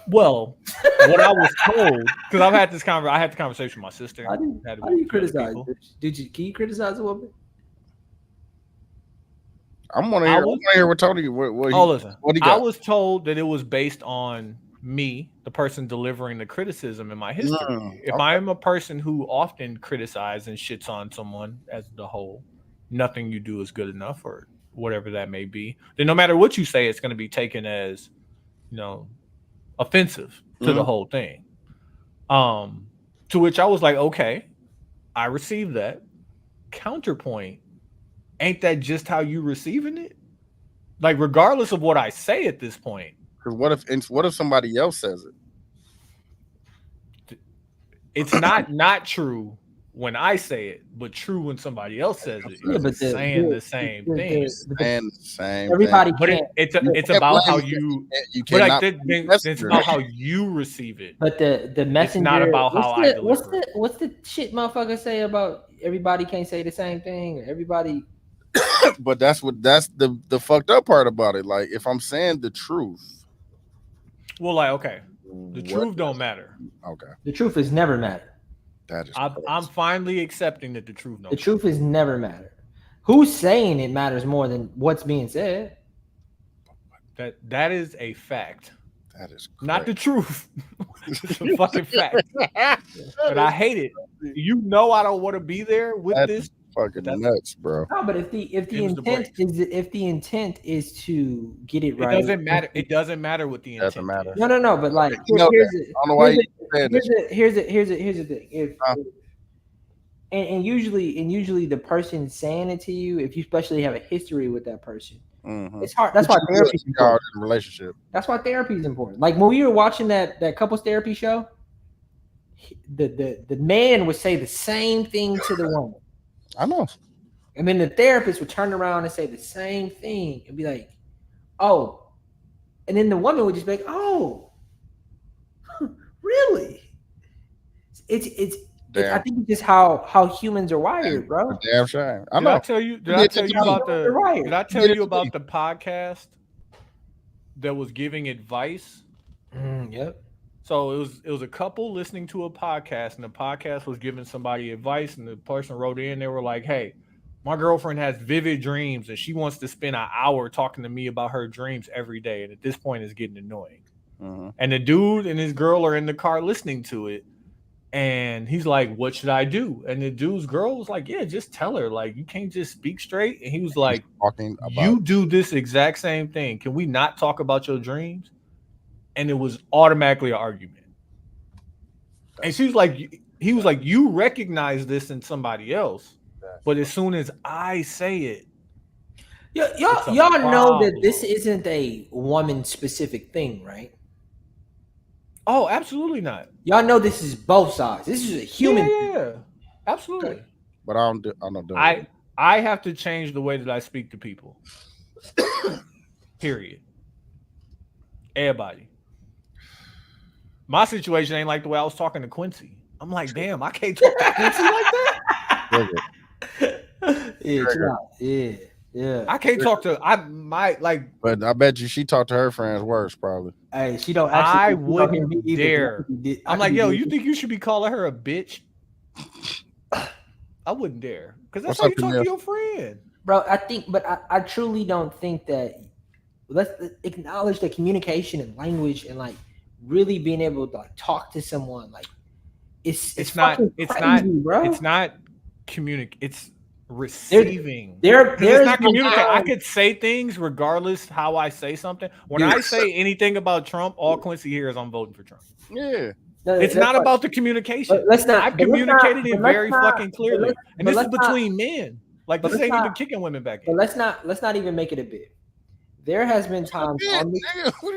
Well, what I was told, because I had the conversation with my sister. How do you criticize? Can you criticize a woman? I'm gonna hear what Tony. Listen. I was told that it was based on me, the person delivering the criticism in my history. If I am a person who often criticizes and shits on someone as the whole, nothing you do is good enough, or whatever that may be, then no matter what you say, it's going to be taken as, offensive to the whole thing. To which I was like, okay, I received that. Counterpoint, ain't that just how you receiving it? Like, regardless of what I say at this point. Because what if somebody else says it? It's not true when I say it, but true when somebody else says it. Yeah, but saying the same thing. And same. Everybody, but it's about how you. But like it's about how you receive it. But the messenger. It's not about how I deliver it. What's the shit motherfucker say about everybody can't say the same thing? Everybody. But that's the fucked up part about it. Like, if I'm saying the truth. Well, like, okay, the truth don't matter. Okay. The truth is never matter. That is. I'm finally accepting that the truth don't. The truth is never matter. Who's saying it matters more than what's being said. That is a fact. That is not the truth. It's a fucking fact. But I hate it. You know I don't want to be there with this. Fucking nuts, bro. No, but if the intent is to get it right, it doesn't matter. It doesn't matter what the intent. Doesn't matter. No. But like, here's the thing. And usually the person saying it to you, if you especially have a history with that person, it's hard. That's why therapy is important. Relationship. That's why therapy is important. Like when we were watching that couples therapy show, the man would say the same thing to the woman. I know. And then the therapist would turn around and say the same thing and be like, "Oh, and then the woman would just be like, "Oh, really?" It's I think it's just how humans are wired, bro. Damn shame. I Did know. I tell you? Did I tell you about the? Right. Did I tell you about the podcast that was giving advice? Yep. So it was a couple listening to a podcast, and the podcast was giving somebody advice, and the person wrote in. They were like, "Hey, my girlfriend has vivid dreams, and she wants to spend an hour talking to me about her dreams every day, and at this point, it's getting annoying." And the dude and his girl are in the car listening to it, and he's like, "What should I do?" And the dude's girl was like, "Yeah, just tell her. Like, you can't just speak straight." And he was like, "You do this exact same thing. Can we not talk about your dreams?" And it was automatically an argument. And she was like, he was like, "You recognize this in somebody else, but as soon as I say it, y'all know that this isn't a woman specific thing, right? Oh, absolutely not. Y'all know this is both sides. This is a human. Yeah, absolutely. Okay. But I don't do it. I have to change the way that I speak to people. Period. Everybody. My situation ain't like the way I was talking to Quincy. I'm like, damn, I can't talk to Quincy like that. Yeah. I can't talk to But I bet you she talked to her friends worse, probably. Hey, she don't. I wouldn't dare. I'm like, yo, you think you should be calling her a bitch? I wouldn't dare, because that's how you talk to your friend, bro. I think, but I truly don't think that. Let's acknowledge that communication and language and like really being able to like talk to someone, like it's not communicate. It's receiving. There's not communicate. I could say things regardless how I say something. When I say anything about Trump, all Quincy hears I'm voting for Trump. Yeah. It's not about the communication. I've communicated it very fucking clearly. And this is between men. Like, this ain't even kicking women back in. But let's not even make it a bit. There has been times on this,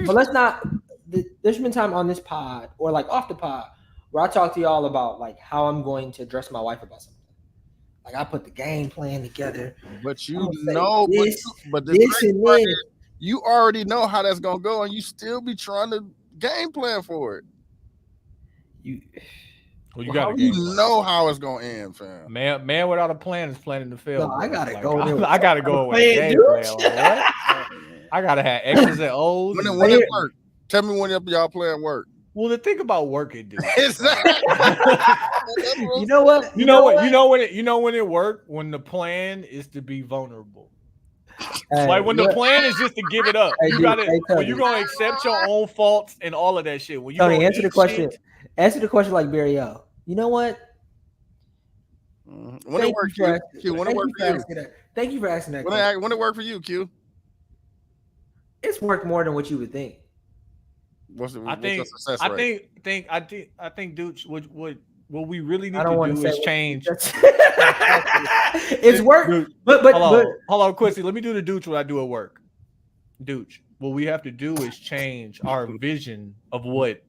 but there's been time on this pod or like off the pod where I talk to y'all about like how I'm going to address my wife about something. Like, I put the game plan together. But you know, but you already know how that's gonna go, and you still be trying to game plan for it. You got to know how it's gonna end, fam. Man without a plan is planning to fail. No, I gotta go. I gotta go with a game plan. What? I gotta have X's and O's. When it work, tell me when y'all plan work. Well, the thing about working, dude. You know what? You know when it worked? When the plan is to be vulnerable. Like when the plan is just to give it up. When you're gonna accept your own faults and all of that shit. When you Tony, answer the question. Answer the question like Barry O. You know what? When it worked for you? When it worked for you? Thank you for asking that. When it worked for you, Q? It's worked more than what you would think. I think, dude, what we really need to do is change. It's work, but hold on, Quincy. Let me do the douche what I do at work. Douche. What we have to do is change our vision of what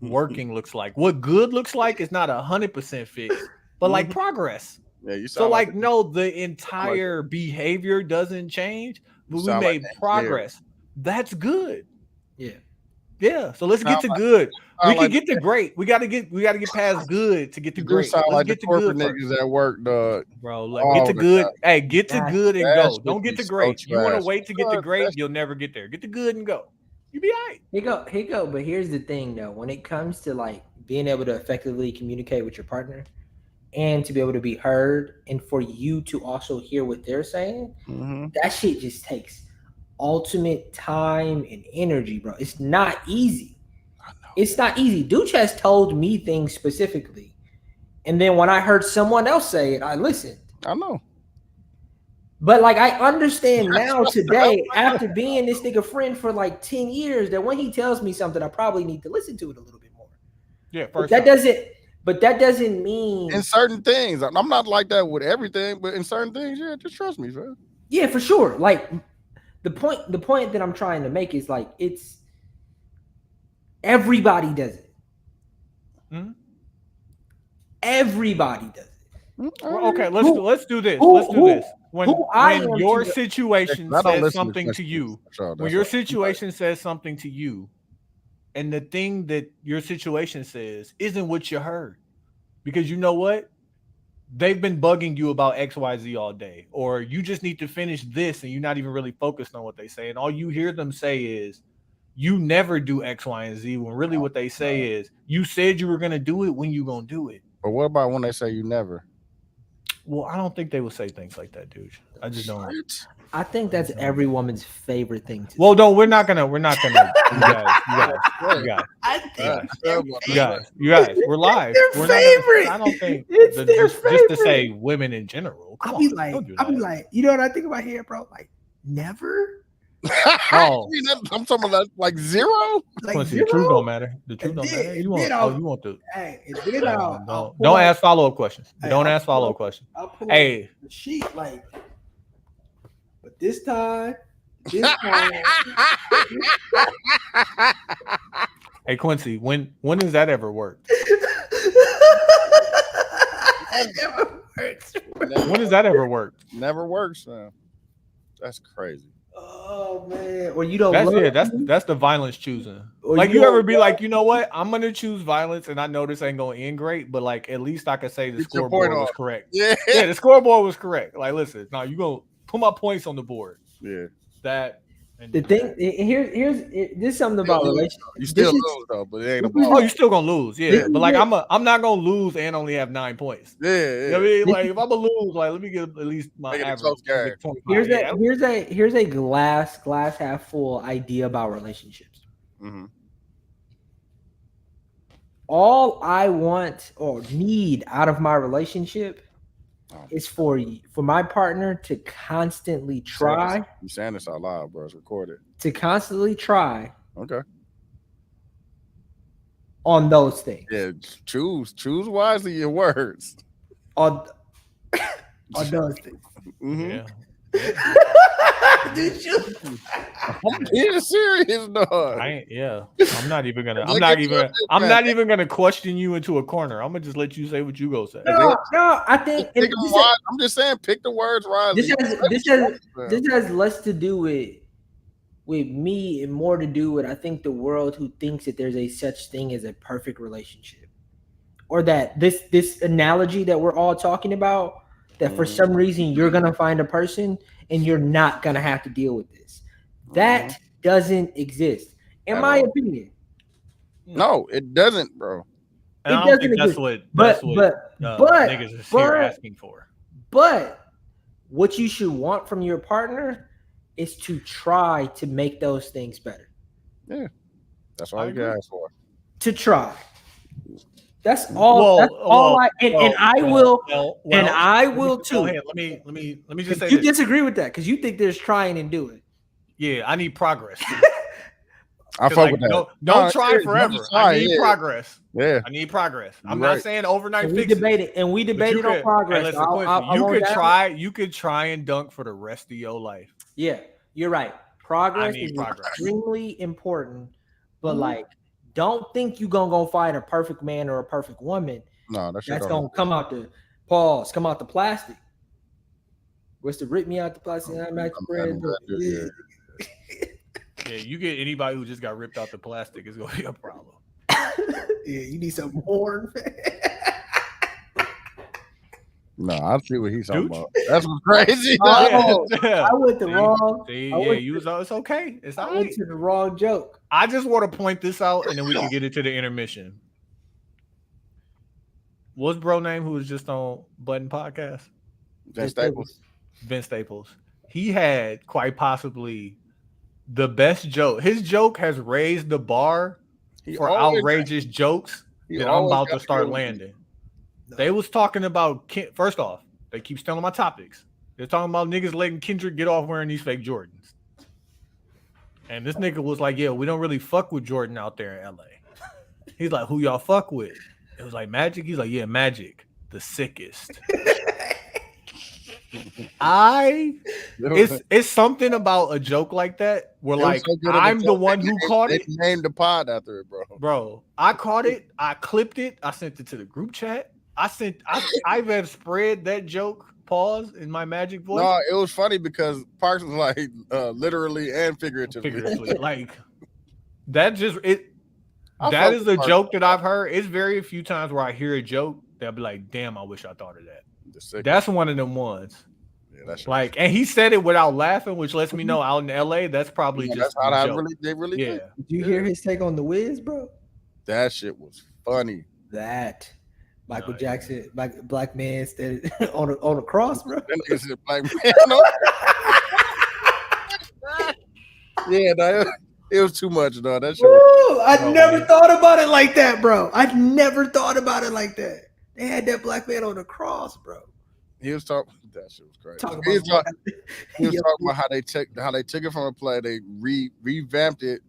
working looks like. What good looks like is not 100% fixed, but like progress. Yeah, you so like no, the entire behavior doesn't change, but we made progress. That's good. Yeah. So let's get to good. We can get to great. We gotta get past good to get to great. Let's get to good niggas at work, dog. Bro, like get to good. Hey, get to good and go. Don't get to great. You want to wait to get to great, you'll never get there. Get to good and go. You be all right. Here go. But here's the thing, though. When it comes to like being able to effectively communicate with your partner and to be able to be heard and for you to also hear what they're saying, that shit just takes ultimate time and energy, bro. It's not easy. It's not easy. Dooch has told me things specifically, and then when I heard someone else say it, I listened. I know. But like I understand now today, after being this nigga friend for like 10 years, that when he tells me something, I probably need to listen to it a little bit more. Yeah, but that doesn't mean in certain things. I'm not like that with everything, but in certain things, yeah, just trust me, man. Yeah, for sure. Like the point that I'm trying to make is like it's everybody does it. Everybody does it. Well, okay, let's do this. who- Let's do this. When I am your to- situation I don't says listen something to questions. you, Sure, when that's your right. situation says something to you, and the thing that your situation says isn't what you heard, because you know what? They've been bugging you about XYZ all day, or you just need to finish this and you're not even really focused on what they say. And all you hear them say is, you never do X, Y, and Z. When really what they say is, you said you were going to do it when you going to do it. But what about when they say you never? Well, I don't think they would say things like that, dude. I just don't. I think that's every woman's favorite thing to Well, no, we're not gonna. You guys. We're live. Their We're favorite. I don't think It's their just to favorite. say women in general. Come I'll be on, like, don't do I'll be that. like, you know what I think about here, bro? Like, never. Oh. I'm talking about like zero. Like, Quincy, zero? the truth don't matter. The truth And don't then- matter. and You want? then Oh, I'll- you want the? Hey, and then I'll pull Don't up- ask follow up questions. Hey, Don't I'll ask pull follow up- up questions. I'll pull up Hey, the sheet, like, but this time, time. hey, Quincy. When has that ever worked? That never works. When has that ever worked? Never works, man. That's crazy. Oh man, or you don't. That's love that's the violence choosing. Or Like you you ever don't be love- like, you know what? I'm gonna choose violence, and I know this ain't gonna end great, but like at least I can say the Get your scoreboard point was off. correct. Yeah. Yeah, the scoreboard was correct. Like, listen, now you gonna put my points on the board. Yeah. That and The thing here's this is something about Still lose. relationships. You still This is- lose though, but it ain't this about. Oh, you still gonna lose, yeah. This But like is- I'm not gonna lose and only have 9 points. Yeah, You yeah. know what I mean? Like if I'm gonna lose, like let me get at least my Make it a average. close game. Like 25. Here's a glass half full idea about relationships. Mhm. All I want or need out of my relationship Oh. is for my partner to constantly try You saying this out loud, bro? It's recorded. Okay. on those things. Yeah. Choose wisely your words. On those things. Mhm. Yeah. Did you? I'm being serious, dog. I'm not even gonna question you into a corner. I'm gonna just let you say what you go say. No, I think and Pick 'em wise. I'm just saying, pick the words wisely. this has less to do with me and more to do with I think the world who thinks that there's a such thing as a perfect relationship, or that this analogy that we're all talking about, that for some reason you're gonna find a person and you're not gonna have to deal with this. That doesn't exist, in At my all. opinion. No, it doesn't, bro. And It I don't think doesn't that's exist. what But niggas is here asking for. But what you should want from your partner is to try to make those things better. That's all I you agree. can ask for. To try. That's all. I will too. Go ahead. Let me just say If you this. disagree with that, because you think there's trying and doing. Yeah, I need progress. I fuck with that. Don't No, try serious, forever. don't try, I need yeah. progress. Yeah. I need progress. I'm You're not right. saying overnight And we fixes. debated But you on could- progress. Hey, listen, I Quincy, won't doubt it. you could try and dunk for the rest of your life. Yeah, you're right. Progress need is progress. extremely important, but Mhm. like, don't think you're gonna go find a perfect man or a perfect woman No, that shit that's don't. gonna come out the plastic. What's the rip me out the plastic? I'm at the I'm bread. glad you did, Yeah, you get anybody who just got ripped out the plastic is gonna be a problem. Yeah, you need some horn. No, I see what he's talking Dude. about. That's what's crazy. Oh, Yeah. I went the See? wrong. See, I yeah, went- you was. It's okay. It's all I went right. to the wrong joke. I just want to point this out, and then we can get into the intermission. What's bro name who was just on Button Podcast? Vince Staples. Vince Staples. He had quite possibly the best joke. His joke has raised the bar He for always- outrageous jokes he that I'm always about got to start good ones. landing. They was talking about first off, they keep stealing my topics. They're talking about niggas letting Kendrick get off wearing these fake Jordans. And this nigga was like, yeah, we don't really fuck with Jordan out there in LA. He's like, who y'all fuck with? It was like Magic. He's like, yeah, Magic, the sickest. It's something about a joke like that where It was like so good of a I'm the joke, one they who named- caught they it. named the pod after it, bro. Bro, I caught it. I clipped it. I sent it to the group chat. I've have spread that joke. Pause in my magic voice. No, it was funny because Parks was like literally and figuratively. Like that just it. I That fuck is with a Parks. joke that I've heard. It's very few times where I hear a joke that I'll be like, "Damn, I wish I thought of that." The sick- That's one of them ones. yeah, that shit. Like, and he said it without laughing, which lets me know out in LA, that's probably Yeah, just that's how a I joke. they really Yeah. think. Did you hear his take on the Wiz, bro? That shit was funny. That Michael No, Jackson, black man standing on a cross, bro. That nigga said black man. No. Yeah, no, it was too much, though. That shit. Woo! I Bro, never man. thought about it like that, bro. I never thought about it like that. They had that black man on the cross, bro. He was talking. That shit was crazy. Talking He was about talking about how they took it from a play. They revamped it,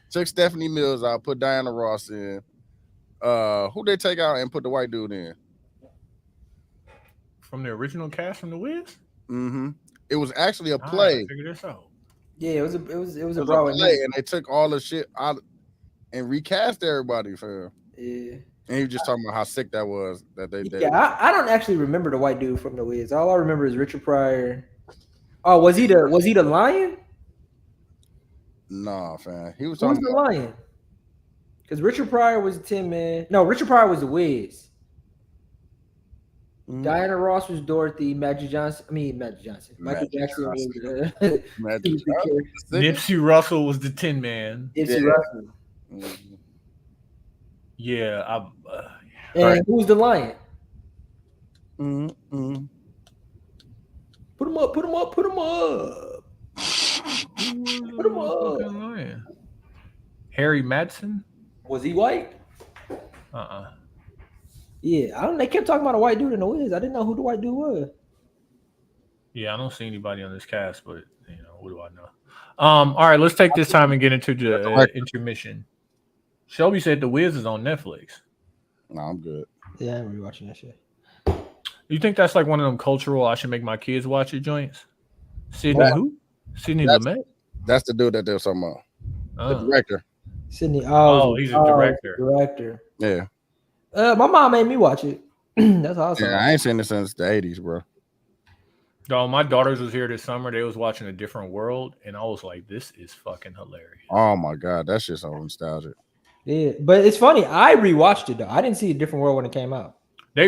took Stephanie Mills out, put Diana Ross in. Who they take out and put the white dude in? From the original cast from The Wiz? Mm-hmm. It was actually a All right, play. figure this out. Yeah, it was a It was Broadway a play, movie. and they took all the shit out and recast everybody for him. Yeah. And he was just talking about how sick that was that they did. Yeah, I don't actually remember the white dude from the Wiz. All I remember is Richard Pryor. Oh, was he the lion? Nah, fam. He was Who was talking the about lion? Because Richard Pryor was the Tin Man. No, Richard Pryor was the Wiz. Diana Ross was Dorothy. Magic Johnson. Michael Magic Jackson was Magic he was the Johnson. character. Nipsey Russell was the Tin Man. Nipsey Yeah. Russell. Mhm. Yeah, And Right. who was the lion? Mhm. Put him up. Put him up. Put him up. Put him up. Harry Madsen? Was he white? Uh-uh. Yeah, I don't. They kept talking about a white dude in the Wiz. I didn't know who the white dude was. Yeah, I don't see anybody on this cast, but what do I know? All right, let's take this time and get into the intermission. Shelby said The Wiz is on Netflix. No, I'm good. Yeah, I'm rewatching that shit. You think that's like one of them cultural I should make my kids watch it joints? Sydney Yeah. who? Sydney That's- Lumet? That's the dude that they were talking about. The Oh. director. Sydney. Oh, he's a director. Director. Yeah. My mom made me watch it. That's awesome. Yeah, I ain't seen it since the 80s, bro. No, my daughters was here this summer. They was watching A Different World, and I was like, this is fucking hilarious. Oh my god, that shit's so nostalgic. Yeah, but it's funny. I rewatched it though. I didn't see A Different World when it came out. Me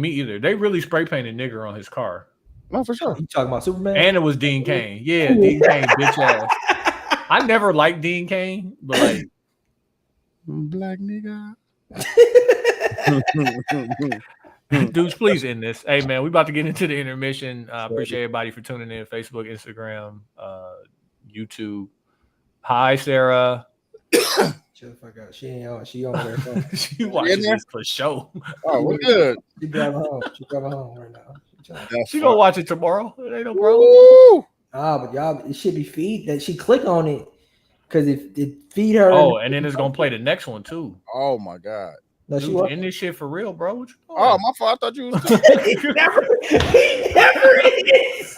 either. They really spray painted nigger on his car. No, for sure. You talking about Superman? And it was Dean Cain. Yeah, Dean Cain, bitch ass. I never liked Dean Cain, but like, Black nigga. dudes, please end this. Hey man, we about to get into the intermission. Appreciate everybody for tuning in. Facebook, Instagram, YouTube. Hi, Sarah. Shut the fuck up. She ain't on. She on her phone. She watches this for show. Oh, we're good. She driving home. She driving home right now. She gonna watch it tomorrow. It ain't no problem. Woo! But y'all, it should be feed that she click on it because if it feed her. Oh, and then it's gonna play the next one too. Oh my god. No, she Dude, was. in this shit for real, bro. What you doing? Oh, my fault. I thought you was he never is.